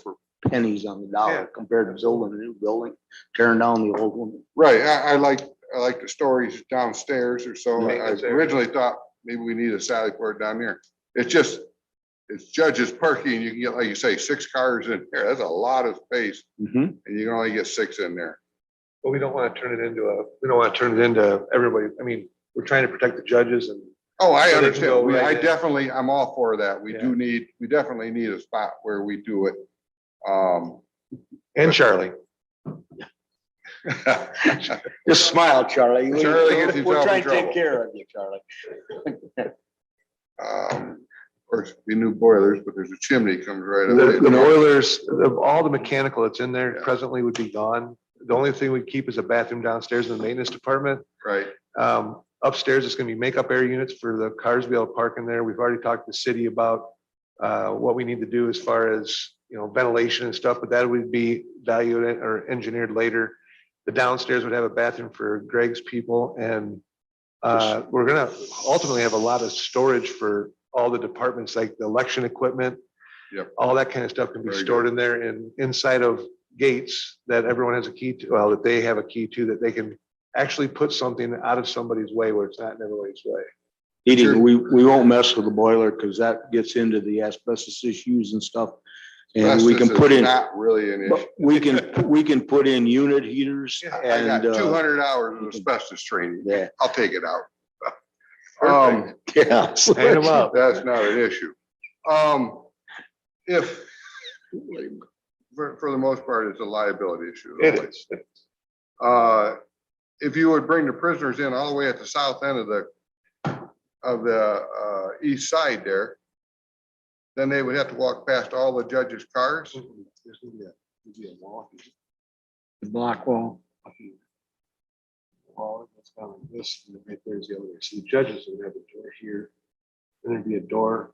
pennies on the dollar Yeah. compared to building a new building, tearing down the old one. right, I like the stories downstairs or so. I Maintenance area. originally thought maybe we need a sally port down there. It's judges parking. You can get, like you say, 6 cars in there. That's a lot of space, Mhm. and you can only get 6 in there. But we don't want to turn it into everybody. I mean, we're trying to protect the judges and. Oh, I So they can understand. go right in. I'm all for that. We Yeah. definitely need a spot where we do it. And Charlie. Just smile, Charlie. Charlie gets himself We're in trying to trouble. take care of you, Charlie. Of course, we new boilers, but there's a chimney comes right up. The boilers, all the mechanical that's in there Yeah. presently would be gone. The only thing we'd keep is a bathroom downstairs in the maintenance department. Right, Upstairs, it's gonna be makeup air units for the cars to be able to park in there. We've already talked to the city about what we need to do as far as, ventilation and stuff, but that would be valued or engineered later. The downstairs would have a bathroom for Greg's people, and we're gonna ultimately have a lot of storage for all the departments, like the election equipment. Yep. All that kind of stuff can be Very stored in there and inside of gates that everyone has a key to, well, that they have a key to, that they can actually put something out of somebody's way where it's not in everybody's way. Heating, we won't mess with the boiler because that gets into the asbestos issues and stuff. And we can Asbestos put is in, Not really an issue. but we can put in unit heaters Yeah, I got and, 200 hours of asbestos training. yeah. I'll take it out. Yeah. Hang them up. That's not an issue. If, for the most part, it's a liability issue. It is. If you would bring the prisoners in all the way at the south end of the east side there, then they would have to walk past all the judges' cars. There's gonna be a wall here. The block wall. Wall that's down like this, and then right there's the elevator. So the judges would have a door here. Then there'd be a door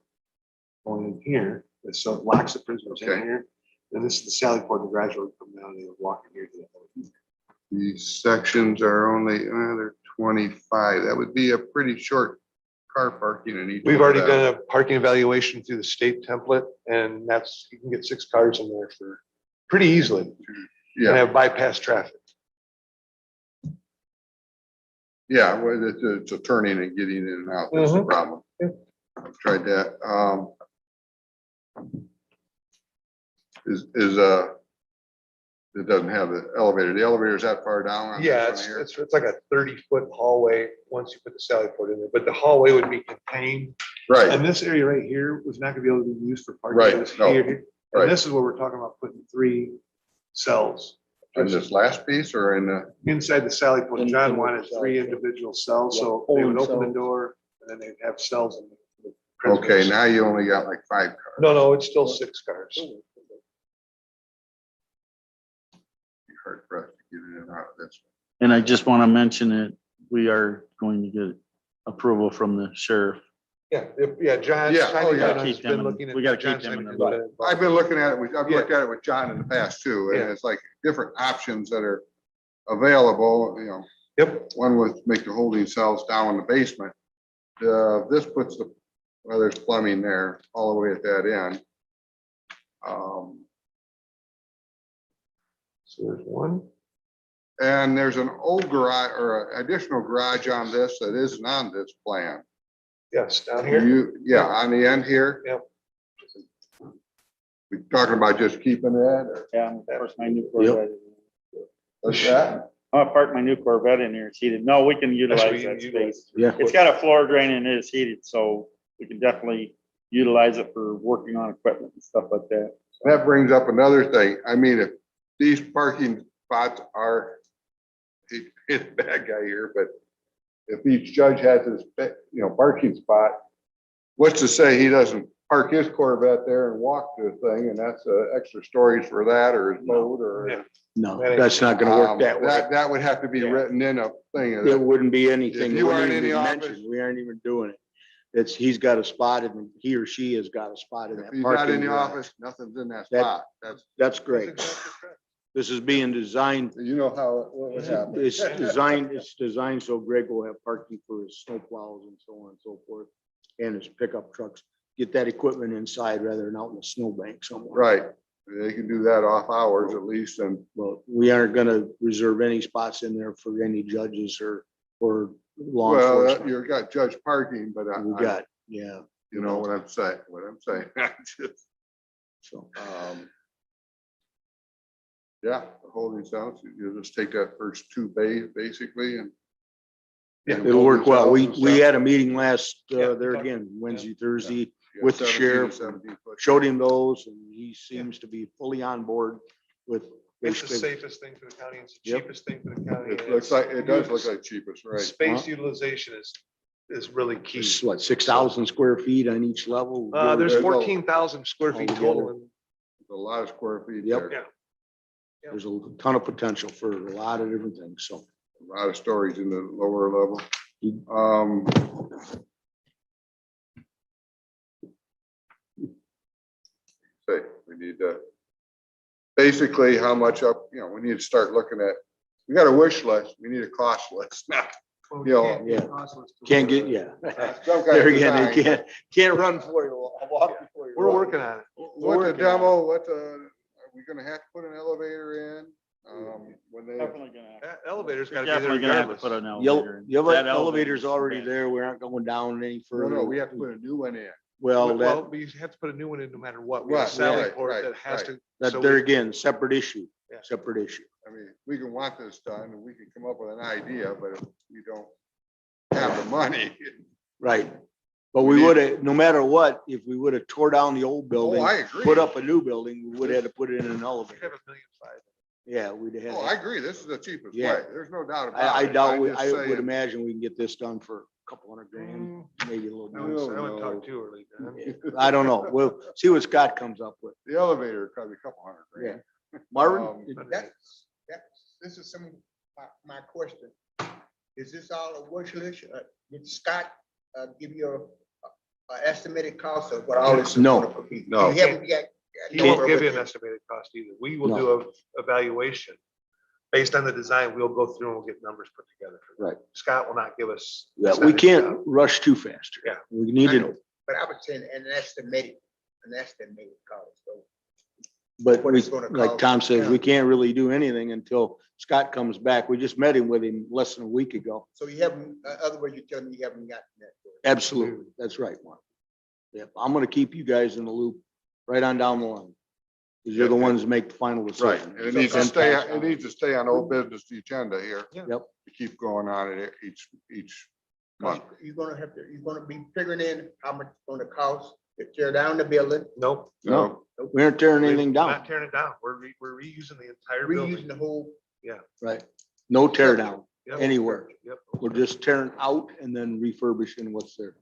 going in here, and so it locks the prisoners in Okay. here. And this is the sally port, the garage door would come down, and they would walk in here to the elevator. These sections are only, they're 25. That would be a pretty short car parking in each. We've one of already them. done a parking evaluation through the state template, and that's, you can get 6 cars in there for pretty easily and Yeah, have bypass traffic. yeah, well, it's a turning and getting in and out. That's the Mhm. problem. Yeah. I've tried that. It doesn't have the elevator. The elevator's that far down. on this Yeah, one it's, here? it's like a 30-foot hallway once you put the sally port in there, but the hallway would be contained. Right, And this area right here was not gonna be able to be used for parking. Right, It was no, here. right. And this is where we're talking about putting 3 cells. in this last piece or in the, Inside the sally port, In- John in wanted the 3 cells, yeah. individual cells, so Yeah, they would holding open the cells. door and then they'd have cells in the okay, prisoners. now you only got like 5 cars. No, it's still 6 cars. Hard pressed to get in and out of this. And I just want to mention that we are going to get approval from the sheriff. Yeah, John. Yeah, oh, yeah. John has Keep been them in- looking at- we gotta keep John's them in been the looking at it. I've been looking at it, I've Yeah. looked at it with John in the past too, and Yeah. it's like different options that are available, Yep, One was make the holding cells down in the basement. This puts well, there's plumbing there all the way at that end. so there's 1. And there's an old garage or an additional garage on this that isn't on this plan. Yes, down here. Yeah, on the end here. Yep. We talking about just keeping that or Yeah, of course, my new Corvette. what's that? I'm gonna park my new Corvette in here. It's heated. No, we can utilize that space. Yeah. It's got a floor drain and it is heated, so we can definitely utilize it for working on equipment and stuff like that. That brings up another thing. I mean, if these parking spots are, it's a bad guy here, but if each judge has his, parking spot, what's to say he doesn't park his Corvette there and walk to the thing, and that's extra storage for that or his boat or. Yeah. No, that's not gonna work that way. That would have to be Yeah. written in a thing. It wouldn't be anything. If you we aren't wouldn't in the even office- mention. We aren't even doing it. He's got a spot and he or she has got a spot in If that he's not in parking the garage. office, nothing's in that That- spot. That's great. This is being designed, You know what would happen. it's designed so Greg will have parking for his snow plows and so on and so forth. And his pickup trucks. Get that equipment inside rather than out in the snowbank somewhere. Right. They can do that off hours at least and Well, we aren't gonna reserve any spots in there for any judges or law well, enforcement. you've got judge parking, but We got, yeah, you know what I'm saying, Just, so. yeah, the holding cells, you just take that first 2 bays basically and. Yeah, It'll work well. We Holding cells had a meeting last, Yeah, there talk- again, Wednesday, Thursday, and stuff. with the 17, sheriff, 17 foot. showed him those and he seems to be fully on board with. It's the basically- safest thing for the county. It's the Yep. cheapest thing for the county. It and looks it's like, it does look used- like cheapest, right? Space utilization is really key. It's what, 6,000 square feet on each level? There's There's a- 14,000 square feet total. and A lot of square feet Yep. there, Yeah. There's a ton of potential for a lot of different things, so. a lot of stories in the lower level. Say, we need to, basically how much up, we need to start looking at, we got a wish list, we need a cost list now. you know, Can't get, yeah. some kind There of again, they design. can't run for you. Walk before you We're run. working on it. What's a demo, are we gonna have to put an elevator in? When they, Definitely gonna have. That elevator's gotta be Definitely there gonna have to regardless. put an elevator in. The That elevator's already bad. there. We aren't going down any no, further. no, we have to put a new one in. Well, Well, that, but you have to put a new one in no matter what. We have a Right, Sally right, port right, that has right. to. that so there we- again, separate issue, Yeah. separate issue. I mean, we can want this done and we can come up with an idea, but if we don't have the money. Right. But we would have, no matter what, if we would have tore down the old Oh, building, I agree. put up a new building, we would have had to put it in an We elevator. have $1.5 million. Yeah, we'd have. Oh, I agree. This is the cheapest Yeah. way. There's no doubt about I it. doubt, I'm just I would saying, imagine we can get this done for a couple $100 grand, maybe a little I more. wouldn't talk too early. Dan. Yeah, I don't know. We'll see what Scott comes up with. The elevator could be a couple $100 grand. Marvin? This is some of my question. Is this all a wish list? Did Scott give you a estimated cost of what all this? is No. gonna be? No. You haven't got. He won't give you an estimated cost either. We will do a evaluation. Based on the design, we'll go through and we'll get numbers put together. for that. Right. Scott will not give us. Yeah, that's not we his can't job. rush too fast. Yeah. We need I know, to, But I was saying an estimated cost. So but what we, it's gonna like cost. Tom says, Yeah. we can't really do anything until Scott comes back. We just met him with him less than a week ago. So you haven't, other words, you're telling me you haven't gotten that. Absolutely. That's right, Mark. Yep, I'm gonna keep you guys in the loop right on down the line. Because you're the ones that make the final Right, decision. and it needs to stay, it needs to stay on old business agenda here. Yep. To keep going on it each month. You're gonna be figuring in how much it's gonna cost to tear down the building, Nope. No, we aren't tearing anything We're down, Not tearing it down. We're reusing the entire building. reusing the whole. right? No tear down Yep. anywhere. Yep. We're just tearing out and then refurbishing what's there.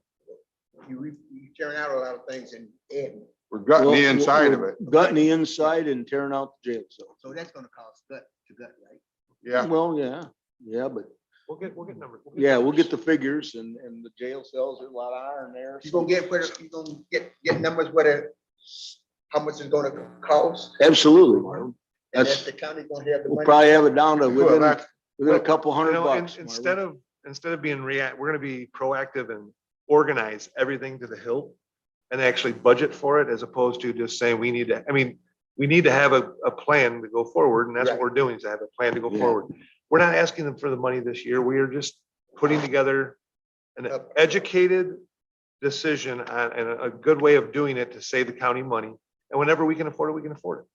You tearing out a lot of things and adding, We're gutting the Well, inside of we're it. Gutting the inside and tearing out the jail cell. so that's gonna cost gut to gut, right? Yeah, Well, yeah, but We'll get numbers. yeah, we'll get numbers. the figures and the jail cells, there's a lot of iron there. You gonna get, you gonna get numbers where how much it's gonna cost? Absolutely, Marvin. And That's, if the county gonna have the we'll money. probably have it down to well, within that's, a couple You $100 know, bucks. instead Marvin. of being we're gonna be proactive and organize everything to the hilt and actually budget for it as opposed to just saying we need to, I mean, we need to have a plan to go forward, and that's what Right. we're doing, is to have a plan to go Yeah. forward. We're not asking them for the money this year. We are just putting together an educated decision and a good way of doing it to save the county money. And whenever we can afford it, we can afford it.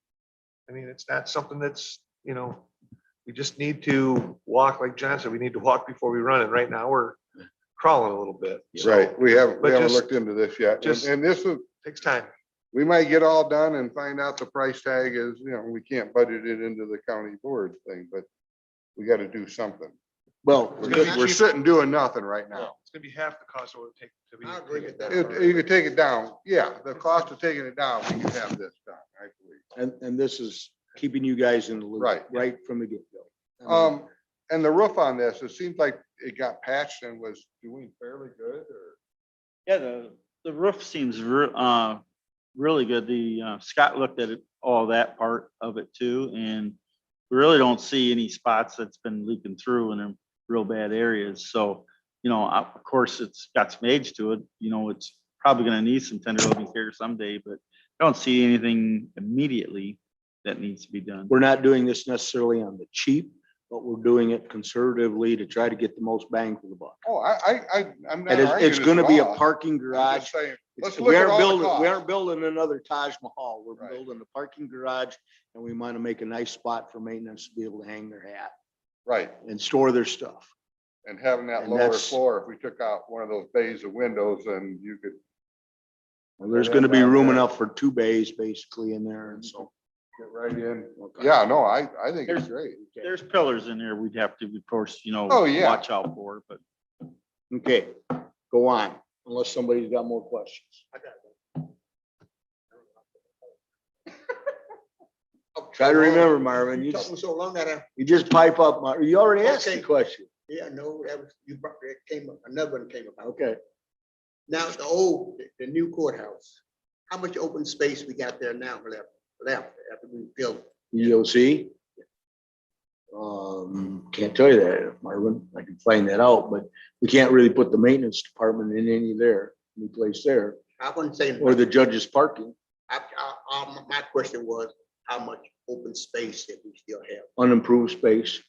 I mean, it's not something that's, we just need to walk, like John said, we need to walk before we run. And right now we're crawling a little bit. So right, we haven't But just- looked into this yet. just- And this is, Takes time. we might get all done and find out the price tag is, we can't budget it into the county board thing, but we gotta do something. Well, It's gonna be We're cheap. sitting doing nothing right now. It's gonna be half the cost of what it takes to be. I agree with that. You could take it down, yeah, the cost of taking it down, we can have this done, I believe. and this is keeping you guys in the loop. Right. Right from the get-go. And the roof on this, it seems like it got patched and was doing fairly good, or? Yeah, the roof seems really good. Scott looked at it, all that part of it too, and we really don't see any spots that's been leaking through in them real bad areas. So, of course, it's got some age to it. It's probably gonna need some tender loving care someday, but I don't see anything immediately that needs to be done. We're not doing this necessarily on the cheap, but we're doing it conservatively to try to get the most bang for the buck. Oh, I'm not And it's arguing gonna be a at all. parking I'm garage. just saying, let's We look at aren't all the building, we costs. aren't building another Taj Mahal. We're Right. building a parking garage, and we want to make a nice spot for maintenance to be able to hang their hat Right, and store their stuff. and having that And lower that's- floor, if we took out one of those bays of windows, then you could. And there's Yeah, gonna be down room there. enough for 2 bays basically in there, and so. Get right in. Yeah, no, I think it's great. There's pillars in there we'd have to, of course, Oh, yeah. watch out for, but Okay, go on, unless somebody's got more questions. Try to remember, Marvin, You talking so long that you just pipe up, Marvin. You already asked the Okay. question. yeah, no, that was, you brought, that came up, another one came about. Okay. Now, the new courthouse, how much open space we got there now left after we built? EOC, Can't tell you that, Marvin. I can find that out, but we can't really put the maintenance department in any place there, I wouldn't say. or the judge's parking, My question was, how much open space that we still have? unimproved space.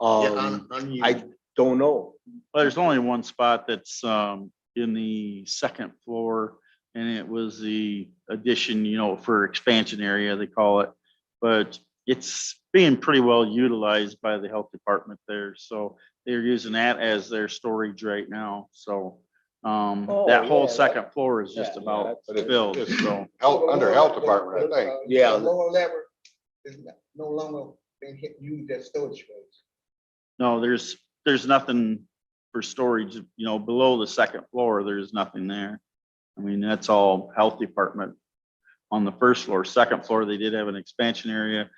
Yeah, unused. I don't know. Well, there's only one spot that's in the second floor, and it was the addition, for expansion area, they call it. But it's being pretty well utilized by the health department there, so they're using that as their storage right now, so that whole second floor is just about But it's- filled, it's so. under health department, I think. Yeah. The lower level is no longer being used as storage space. No, there's nothing for storage, below the second floor, there's nothing there. I mean, that's all health department on the first floor. Second floor, they did have an expansion area.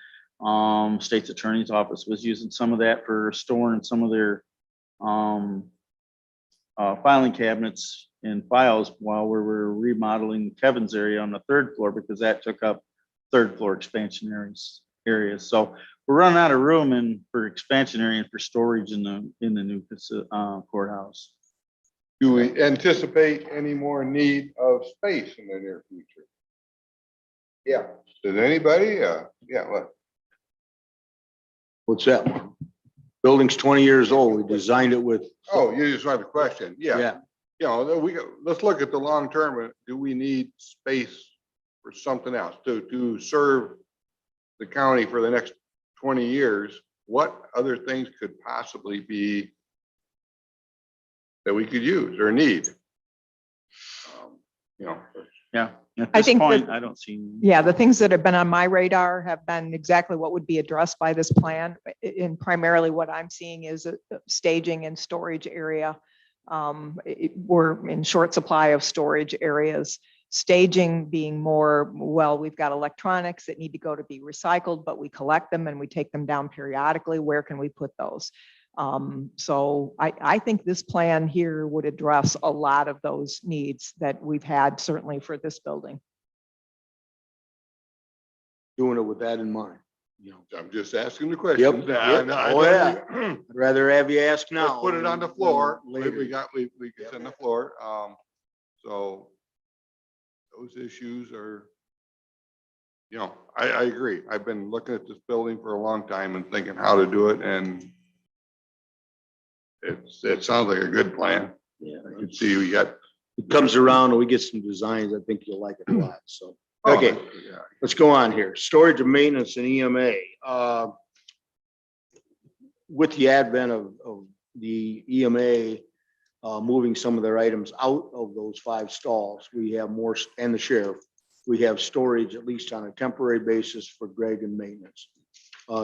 State's attorney's office was using some of that for storing some of their filing cabinets and files while we were remodeling Kevin's area on the third floor, because that took up third floor expansion areas. So we're running out of room for expansion area and for storage in the new courthouse. Do we anticipate any more need of space in the near future? Yeah. Does anybody? Yeah, what? What's that one? Building's 20 years old. We designed it with. Oh, you just want the question. Yeah. Yeah. Let's look at the long term. Do we need space for something else to serve the county for the next 20 years? What other things could possibly be that we could use or need? Yeah. At I this think point, that- I don't see. Yeah, the things that have been on my radar have been exactly what would be addressed by this plan. And primarily what I'm seeing is a staging and storage area. We're in short supply of storage areas. Staging being more, well, we've got electronics that need to go to be recycled, but we collect them and we take them down periodically. Where can we put those? So I think this plan here would address a lot of those needs that we've had certainly for this building. Doing it with that in mind. I'm just asking the question. Yep. Oh, yeah. I'd rather have you ask now. Let's put it on the floor. than later. We it's on the floor. So those issues are, I agree. I've been looking at this building for a long time and thinking how to do it, and it sounds like a good plan. Yeah. I can see we got. It comes around and we get some designs. I think you'll like it a lot. So, okay, Yeah. let's go on here. Storage and maintenance and EMA. With the advent of the EMA moving some of their items out of those 5 stalls, we have more, and the sheriff, we have storage at least on a temporary basis for Greg and maintenance.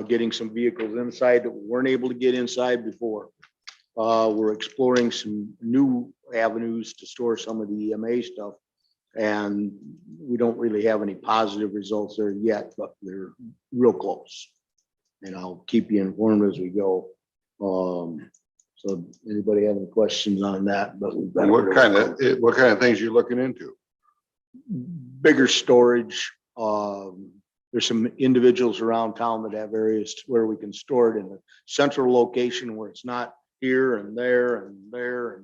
Getting some vehicles inside that we weren't able to get inside before. We're exploring some new avenues to store some of the EMA stuff. And we don't really have any positive results there yet, but they're real close. And I'll keep you informed as we go. So anybody have any questions on that? But we've got What kind of things you're looking into? bigger storage. There's some individuals around town that have areas where we can store it in a central location where it's not here and there and there,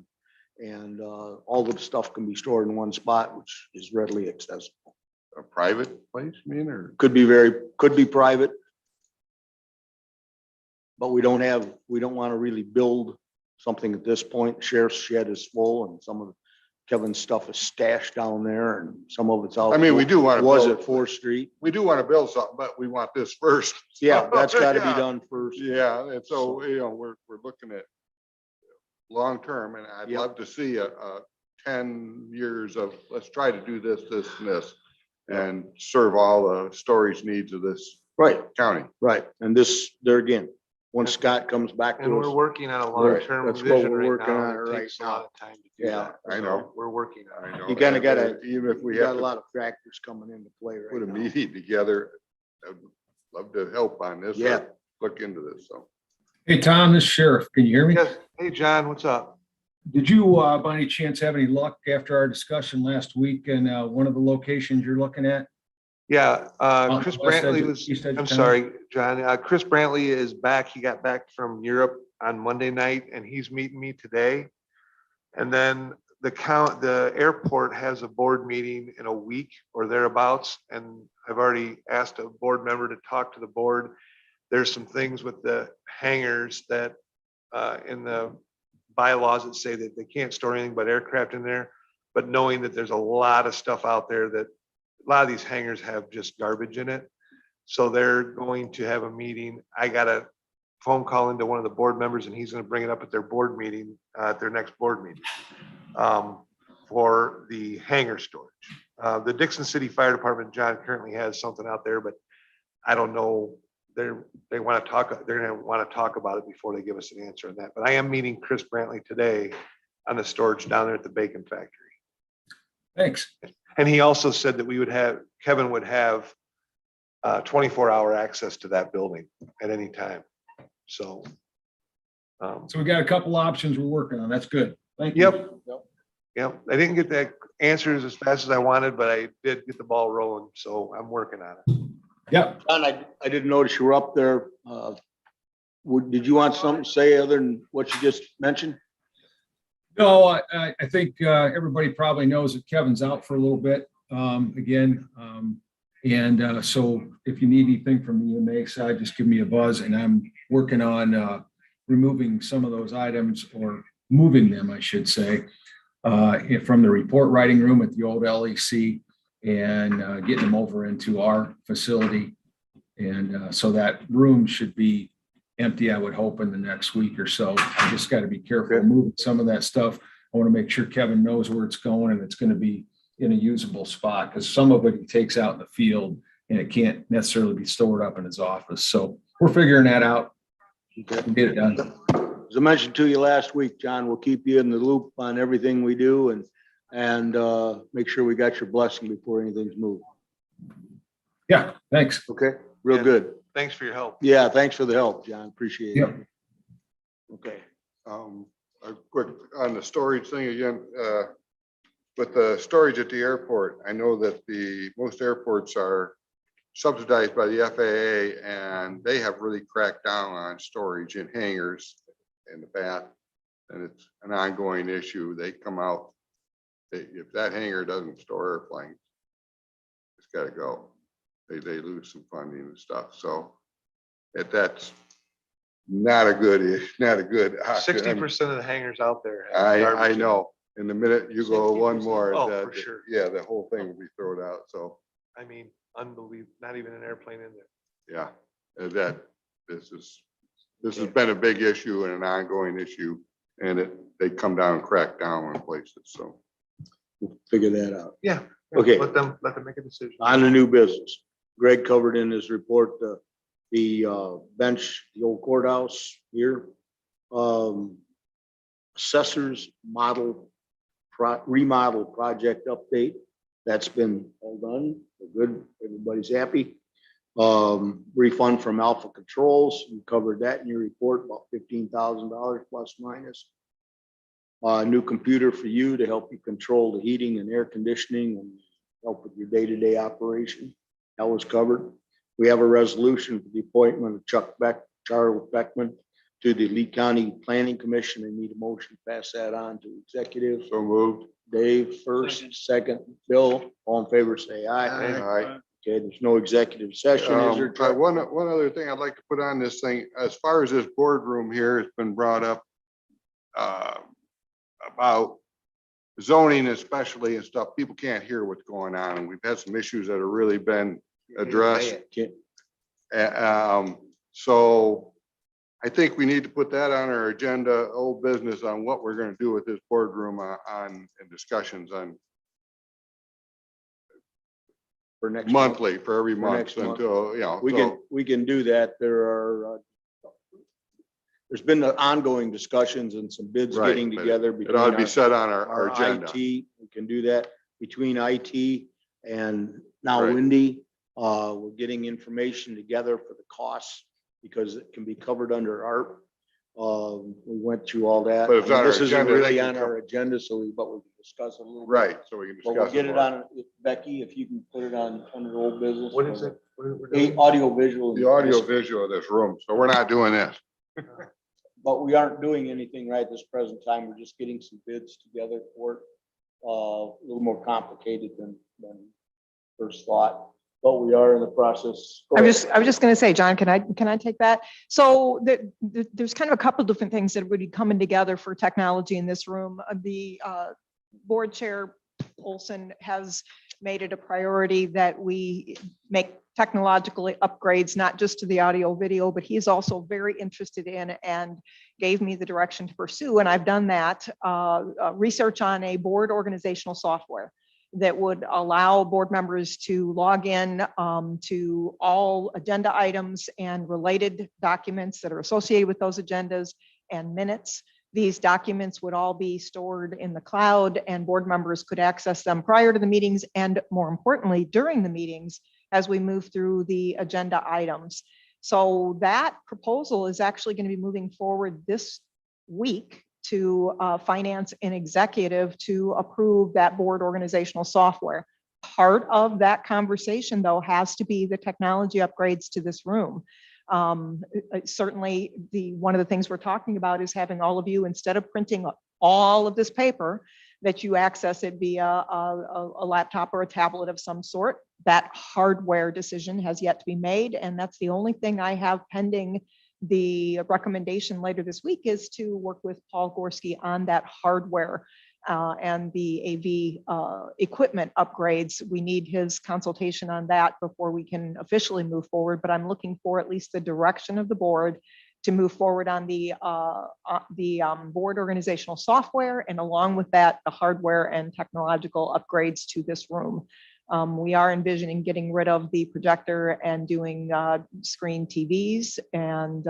and all the stuff can be stored in one spot, which is readily accessible. A private place, you mean, or? Could be private. But we don't want to really build something at this point. Sheriff's shed is full and some of Kevin's stuff is stashed down there and some of it's out. I mean, we do want to. Was at 4th Street. We do want to build something, but we want this first. Yeah, that's got to be Yeah. done first. Yeah, and so, we're looking at long-term, and I'd Yep. love to see a 10 years of, let's try to do this, this, and this, and serve all the storage needs of this Right, county. right. And this, there again, once Scott comes back And to we're us. working on a long-term That's what vision we're right working now. on It right takes a now. lot of time to do Yeah, that. I know. We're working on it. I know. You kinda gotta- And even if we We got have a to lot of factors coming into play put a right now. meeting together, I'd love to help on this. or Yeah. Look into this, so. Hey, Tom, this is Sheriff. Can you hear me? Yes. Hey, John, what's up? Did you, by any chance, have any luck after our discussion last week in one of the locations you're looking at? Yeah, Chris West edge Brantley of- was, east edge of I'm town? sorry, John, Chris Brantley is back. He got back from Europe on Monday night and he's meeting me today. And then the airport has a board meeting in a week or thereabouts. And I've already asked a board member to talk to the board. There's some things with the hangars that in the bylaws that say that they can't store anything but aircraft in there. But knowing that there's a lot of stuff out there that a lot of these hangars have just garbage in it. So they're going to have a meeting. I got a phone call into one of the board members and he's going to bring it up at their board meeting, at their next board meeting for the hangar storage. The Dixon City Fire Department, John, currently has something out there, but I don't know. They want to talk, they're going to want to talk about it before they give us an answer on that. But I am meeting Chris Brantley today on the storage down there at the bacon factory. Thanks. And he also said that Kevin would have 24-hour access to that building at any time. So. So we got a couple options we're working on. That's good. Thank you. Yep. I didn't get the answers as fast as I wanted, but I did get the ball rolling. So I'm working on it. Yep. John, I didn't notice you were up there. Did you want something to say other than what you just mentioned? No, I think everybody probably knows that Kevin's out for a little bit again. So if you need anything from the EMA side, just give me a buzz, and I'm working on removing some of those items, or moving them, I should say, from the report writing room at the old LEC and getting them over into our facility. And so that room should be empty, I would hope, in the next week or so. I just got to be careful moving some of that stuff. I want to make sure Kevin knows where it's going and it's going to be in a usable spot, because some of it he takes out in the field and it can't necessarily be stored up in his office. So we're figuring that out. We'll get it done. As I mentioned to you last week, John, we'll keep you in the loop on everything we do and make sure we got your blessing before anything's moved. Yeah, thanks. Okay, real And good. Thanks for your help. Yeah, thanks for the help, John. Appreciate it. Yep. Okay. A quick on the storage thing again, with the storage at the airport, I know that most airports are subsidized by the FAA and they have really cracked down on storage in hangars in the bath. And it's an ongoing issue. They come out, if that hangar doesn't store airplanes, it's gotta go. They lose some funding and stuff. So that's not a good option. 60% of the hangars out there. have I garbage in it. know. In the minute you go one more, Oh, that- for sure. yeah, the whole thing will be thrown out. So, I mean, unbelievable. Not even an airplane in there. yeah, this has been a big issue and an ongoing issue, and they come down and crack down on places. So, We'll figure that out. Yeah. Okay. Let them make a decision. On the new business, Greg covered in his report, the bench, the old courthouse here. Assessors remodel project update. That's been all done. We're good. Everybody's happy. Refund from Alpha Controls. You covered that in your report, about $15,000 plus minus. New computer for you to help you control the heating and air conditioning and help with your day-to-day operation. That was covered. We have a resolution for the appointment of Charles Beckman to the Lee County Planning Commission. I need a motion to pass that on to executive. so moved. Dave first, second, Bill, all in favor, say aye. Aye. Okay, there's no executive session, is there? One other thing I'd like to put on this thing, as far as this boardroom here, it's been brought up about zoning especially and stuff. People can't hear what's going on. And we've had some issues that have really been addressed. So I think we need to put that on our agenda, old business, on what we're going to do with this boardroom and discussions on For next monthly, for every month next month. until, We can do that. There's been ongoing discussions and some bids Right, getting but together. it ought to be set on our Our agenda. IT, we can do that between IT and now Right. Windy. We're getting information together for the costs because it can be covered under ARP. We went through all that. But it's I mean, on our this isn't agenda, they really can on come- our agenda, but we can discuss it a little bit. Right, so we can But we'll discuss get it it more. on, Becky, if you can put it on under old business. What is it? What are we doing? Audio visual. The audio visual of this room, so we're not doing this. But we aren't doing anything right this present time. We're just getting some bids together for it. A little more complicated than first thought, but we are in the process. I was just going to say, John, can I take that? So there's kind of a couple different things that would be coming together for technology in this room. The board chair Olson has made it a priority that we make technological upgrades, not just to the audio video, but he's also very interested in and gave me the direction to pursue. And I've done that research on a board organizational software that would allow board members to log in to all agenda items and related documents that are associated with those agendas and minutes. These documents would all be stored in the cloud and board members could access them prior to the meetings and, more importantly, during the meetings as we move through the agenda items. So that proposal is actually going to be moving forward this week to finance and executive to approve that board organizational software. Part of that conversation, though, has to be the technology upgrades to this room. Certainly, one of the things we're talking about is having all of you, instead of printing all of this paper, that you access it via a laptop or a tablet of some sort. That hardware decision has yet to be made, and that's the only thing I have pending. The recommendation later this week is to work with Paul Gorski on that hardware and the AV equipment upgrades. We need his consultation on that before we can officially move forward, but I'm looking for at least the direction of the board to move forward on the board organizational software, and along with that, the hardware and technological upgrades to this room. We are envisioning getting rid of the projector and doing screen TVs. And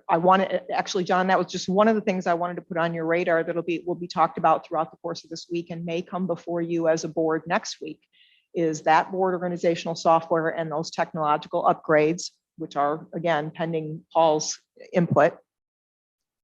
I wanted, actually, John, that was just one of the things I wanted to put on your radar will be talked about throughout the course of this week and may come before you as a board next week, is that board organizational software and those technological upgrades, which are, again, pending Paul's input.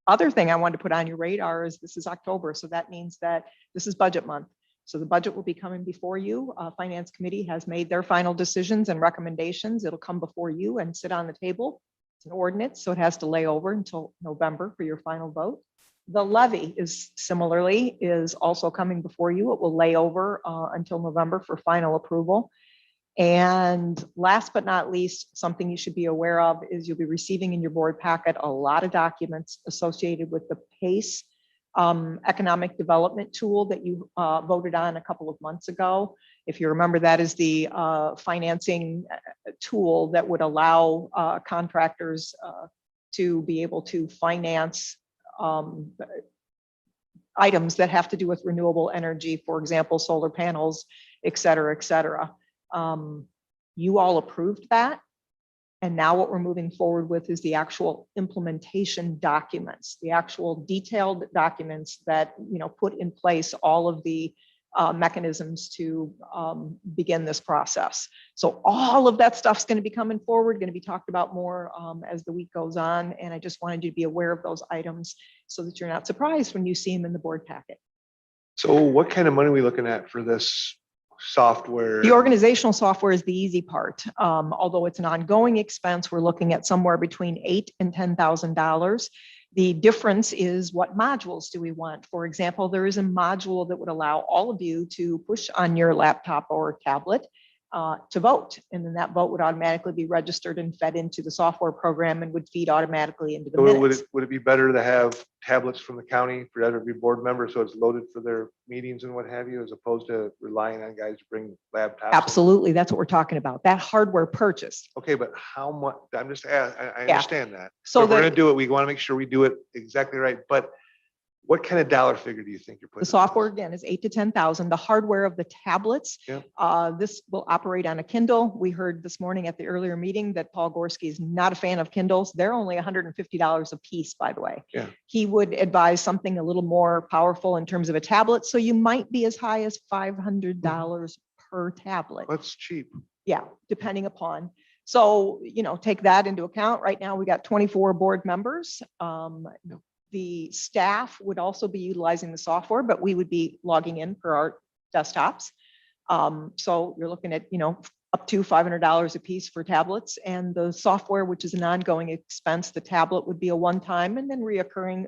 Other thing I wanted to put on your radar is this is October, so that means that this is budget month. So the budget will be coming before you. Finance Committee has made their final decisions and recommendations. It'll come before you and sit on the table. It's an ordinance, so it has to lay over until November for your final vote. The levy is also coming before you. It will lay over until November for final approval. And last but not least, something you should be aware of is you'll be receiving in your board packet a lot of documents associated with the PACE economic development tool that you voted on a couple of months ago. If you remember, that is the financing tool that would allow contractors to be able to finance items that have to do with renewable energy, for example, solar panels, et cetera, et cetera. You all approved that. And now what we're moving forward with is the actual implementation documents, the actual detailed documents that, put in place all of the mechanisms to begin this process. So all of that stuff's going to be coming forward, going to be talked about more as the week goes on. And I just wanted you to be aware of those items so that you're not surprised when you see them in the board packet. So what kind of money are we looking at for this software? The organizational software is the easy part. Although it's an ongoing expense, we're looking at somewhere between $8,000 and $10,000. The difference is what modules do we want? For example, there is a module that would allow all of you to push on your laptop or tablet to vote. And then that vote would automatically be registered and fed into the software program and would feed automatically into the So minutes. would it be better to have tablets from the county for every board member so it's loaded for their meetings and what have you, as opposed to relying on guys to bring laptops? Absolutely. That's what we're talking about. That hardware purchase. Okay, but how much? I'm just asking, I Yeah. understand that. So So if we're the- gonna do it, we want to make sure we do it exactly right. But what kind of dollar figure do you think you're putting? The software, again, is 8,000 to 10,000. The hardware of the tablets, Yep. This will operate on a Kindle. We heard this morning at the earlier meeting that Paul Gorski is not a fan of Kindles. They're only $150 a piece, by the way. Yeah. He would advise something a little more powerful in terms of a tablet. So you might be as high as $500 per tablet. That's cheap. Yeah, depending upon. So, take that into account. Right now, we got 24 board members. The staff would also be utilizing the software, but we would be logging in for our desktops. So you're looking at, up to $500 a piece for tablets, and the software, which is an ongoing expense, the tablet would be a one-time and then reoccurring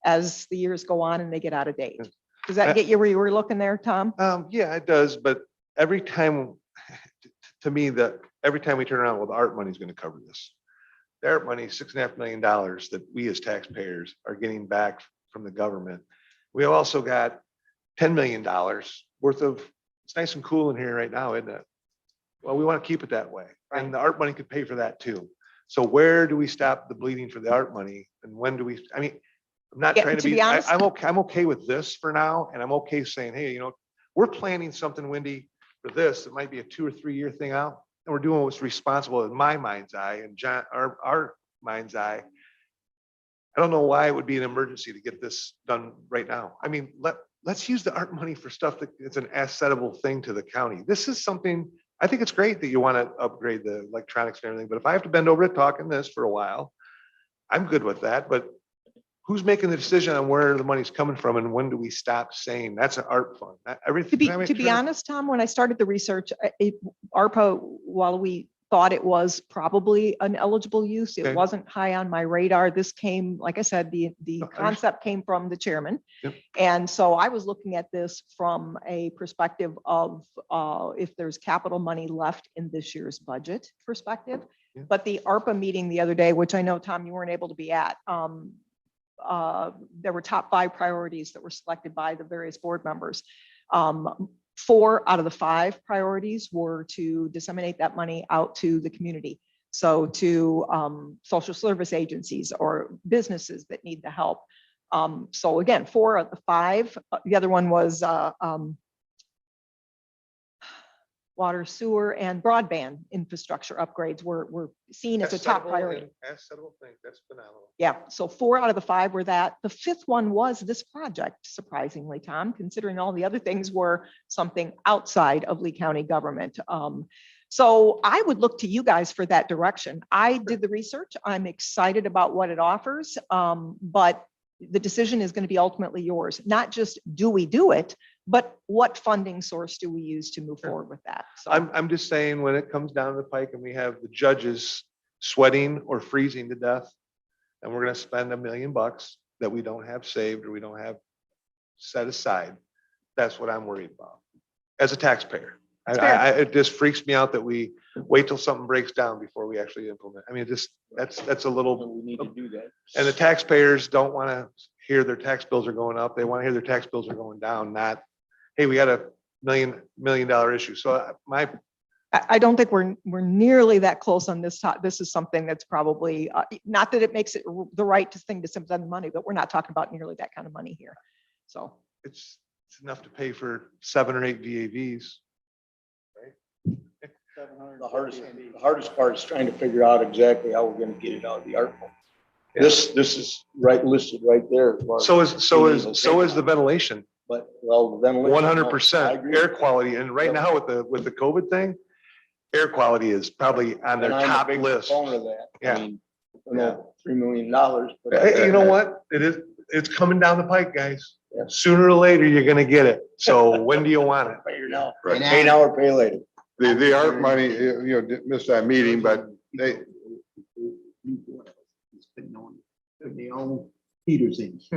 as the years go on and they get out of date. Does that get you where you were looking there, Tom? Yeah, it does, but every time, to me, every time we turn around, well, the art money is going to cover this. The art money, $6.5 million that we as taxpayers are getting back from the government. We have also got $10 million worth of, it's nice and cool in here right now, isn't it? Well, we want to keep it that way. And the art money could pay for that too. So where do we stop the bleeding for the art money? And when do we, I'm not Yeah, trying to to be be, honest- I'm okay with this for now. And I'm okay saying, hey, we're planning something, Wendy, for this. It might be a 2 or 3 year thing out. And we're doing what's responsible in my mind's eye and John, our mind's eye. I don't know why it would be an emergency to get this done right now. Let's use the art money for stuff that it's an assetable thing to the county. This is something, I think it's great that you want to upgrade the electronics and everything, but if I have to bend over to talking this for a while, I'm good with that. But who's making the decision on where the money's coming from and when do we stop saying that's an art fund? Everything. To be honest, Tom, when I started the research, ARPA, while we thought it was probably an eligible use, it Okay. wasn't high on my radar. This came, like I said, the concept came from the chairman. Yep. And so I was looking at this from a perspective of if there's capital money left in this year's budget perspective. Yeah. But the ARPA meeting the other day, which I know, Tom, you weren't able to be at, there were top 5 priorities that were selected by the various board members. 4 out of the 5 priorities were to disseminate that money out to the community. So to social service agencies or businesses that need the help. So again, 4 of the 5, the other one was water, sewer, and broadband infrastructure upgrades were seen as a top priority. Assetable thing, that's phenomenal. Yeah, so 4 out of the 5 were that. The 5th one was this project, surprisingly, Tom, considering all the other things were something outside of Lee County government. So I would look to you guys for that direction. I did the research. I'm excited about what it offers, but the decision is going to be ultimately yours. Not just do we do it, but what funding source do we use to move forward with that? So I'm just saying, when it comes down to the pike and we have the judges sweating or freezing to death, and we're gonna spend $1 million that we don't have saved or we don't have set aside, that's what I'm worried about as a taxpayer. It just freaks me out that we wait till something breaks down before we actually implement. That's a little. We need to do that. And the taxpayers don't want to hear their tax bills are going up. They want to hear their tax bills are going down, not, hey, we got a $1 million issue. So I don't think we're nearly that close on this. This is something that's probably not that it makes it the right thing to spend money, but we're not talking about nearly that kind of money here. So it's enough to pay for 7 or 8 VAVs. The hardest part is trying to figure out exactly how we're gonna get it out of the art fund. This is listed right there. as far as So is the ventilation. But, well, the ventilation. I 100% agree air with quality. And right now with the COVID thing, air quality is probably on their And I'm a top big list. proponent of that. Yeah. I mean, $3 million. but Hey, you know what? It's coming down the pike, guys. Yeah. Sooner or later, you're gonna get it. So when do you want it? Pay now. Right. Pay now or pay later. The art money, missed that meeting, but they, They own Peterson's.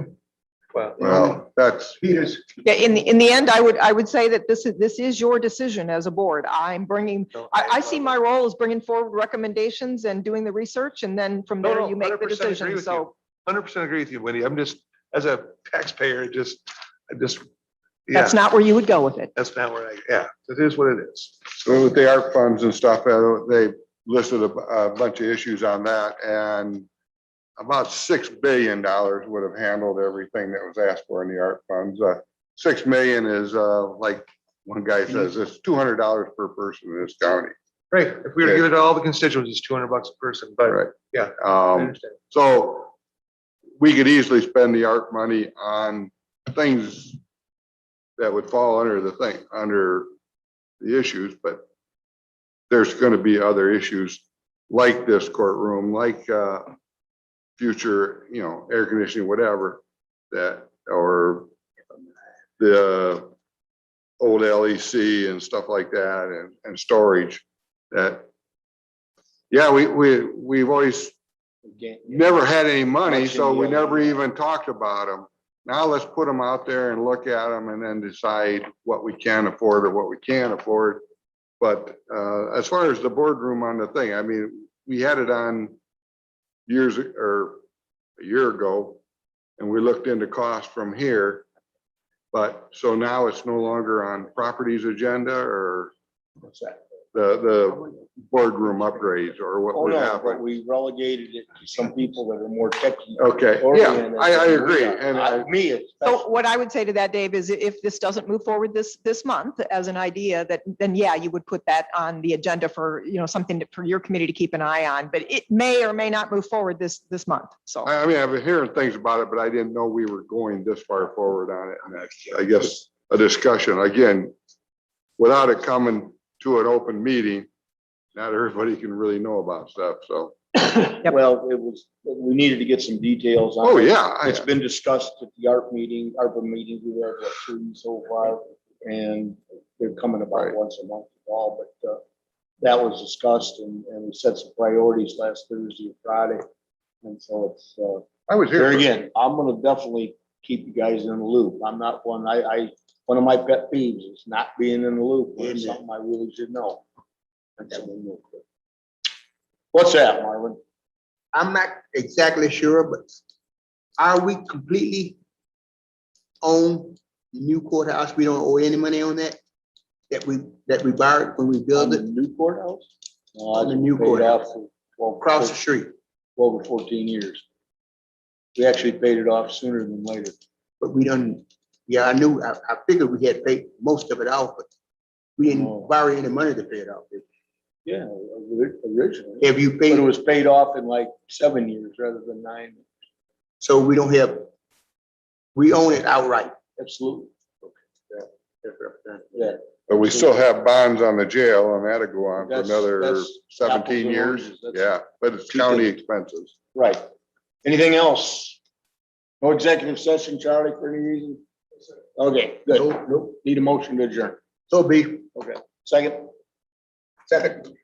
well, that's, Peters. yeah, in the end, I would say that this is your decision as a board. I'm bringing, I see my role as bringing forward recommendations and doing the research, and then from there you make the 100% decision. agree with So you. 100% agree with you, Wendy. I'm just, as a taxpayer, yeah, that's not where you would go with it. that's not where it is what it is. so with the art funds and stuff, they listed a bunch of issues on that, and about $6 billion would have handled everything that was asked for in the art funds. 6 million is like one guy says, it's $200 per person in this county. Great. If we were to give it to all the constituents, it's $200 a person, but Right. yeah, I understand. So we could easily spend the art money on things that would fall under the issues, but there's going to be other issues like this courtroom, like, future, air conditioning, whatever, that, or the old LEC and stuff like that, and storage, that, yeah, we've always never had any money, so we never even talked about them. Now let's put them out there and look at them and then decide what we can afford or what we can't afford. But as far as the boardroom on the thing, I mean, we had it on a year ago, and we looked into cost from here. But so now it's no longer on properties agenda, or What's that? the boardroom upgrades, or what Oh, would no, happen. but we relegated it to some people that are more techy. Okay, yeah, I agree. And Me, So especially. what I would say to that, Dave, is if this doesn't move forward this month as an idea, then yeah, you would put that on the agenda for, something for your committee to keep an eye on, but it may or may not move forward this month. So. I mean, I've been hearing things about it, but I didn't know we were going this far forward on it. And that's, I guess, a discussion, again, without it coming to an open meeting, not everybody can really know about stuff, so. Well, we needed to get some details on it. Oh, yeah. It's been discussed at the ARPA meeting, we had 3 so far, and they're coming about once a month all, but that was discussed, and we set some priorities last Thursday and Friday. And so it's, I was here here. again, I'm gonna definitely keep you guys in the loop. I'm not one, one of my pet peeves is not being in the loop, when it's something I really should know. What's that, Marvin? I'm not exactly sure, but are we completely on the new courthouse? We don't owe any money on that? That we borrowed when we On built the it new courthouse? No, On the it's new paid courthouse. off for, across the street? over 14 years. We actually paid it off sooner than later. But we done, yeah, I figured we had paid most of it off, but we Oh. didn't borrow any money to pay it off. Yeah, originally. Have you But paid, it was paid off in like 7 years rather than 9. so we don't have, we own it outright? Absolutely. Yeah. But we still have bonds on the jail, and that'll go on for That's- another that's 17 apples and years. oranges. That's Yeah, but it's two county things. expenses. Right. Anything else? No executive session, Charlie, for any reason? Okay, good. Nope. Need a motion to adjourn. So be, Okay. Second? second,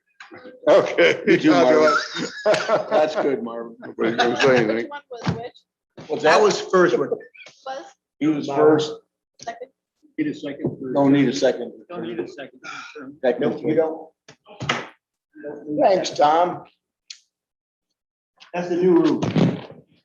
Okay. You too, I'll do Marvin. it. That's good, Marvin. Nobody's gonna say anything. Which one was which? What's that that? was first one. Was He was first. second? Need a second. Don't need a second. Don't need a second. No, Technically. you don't. Thanks, Tom. That's the new rule.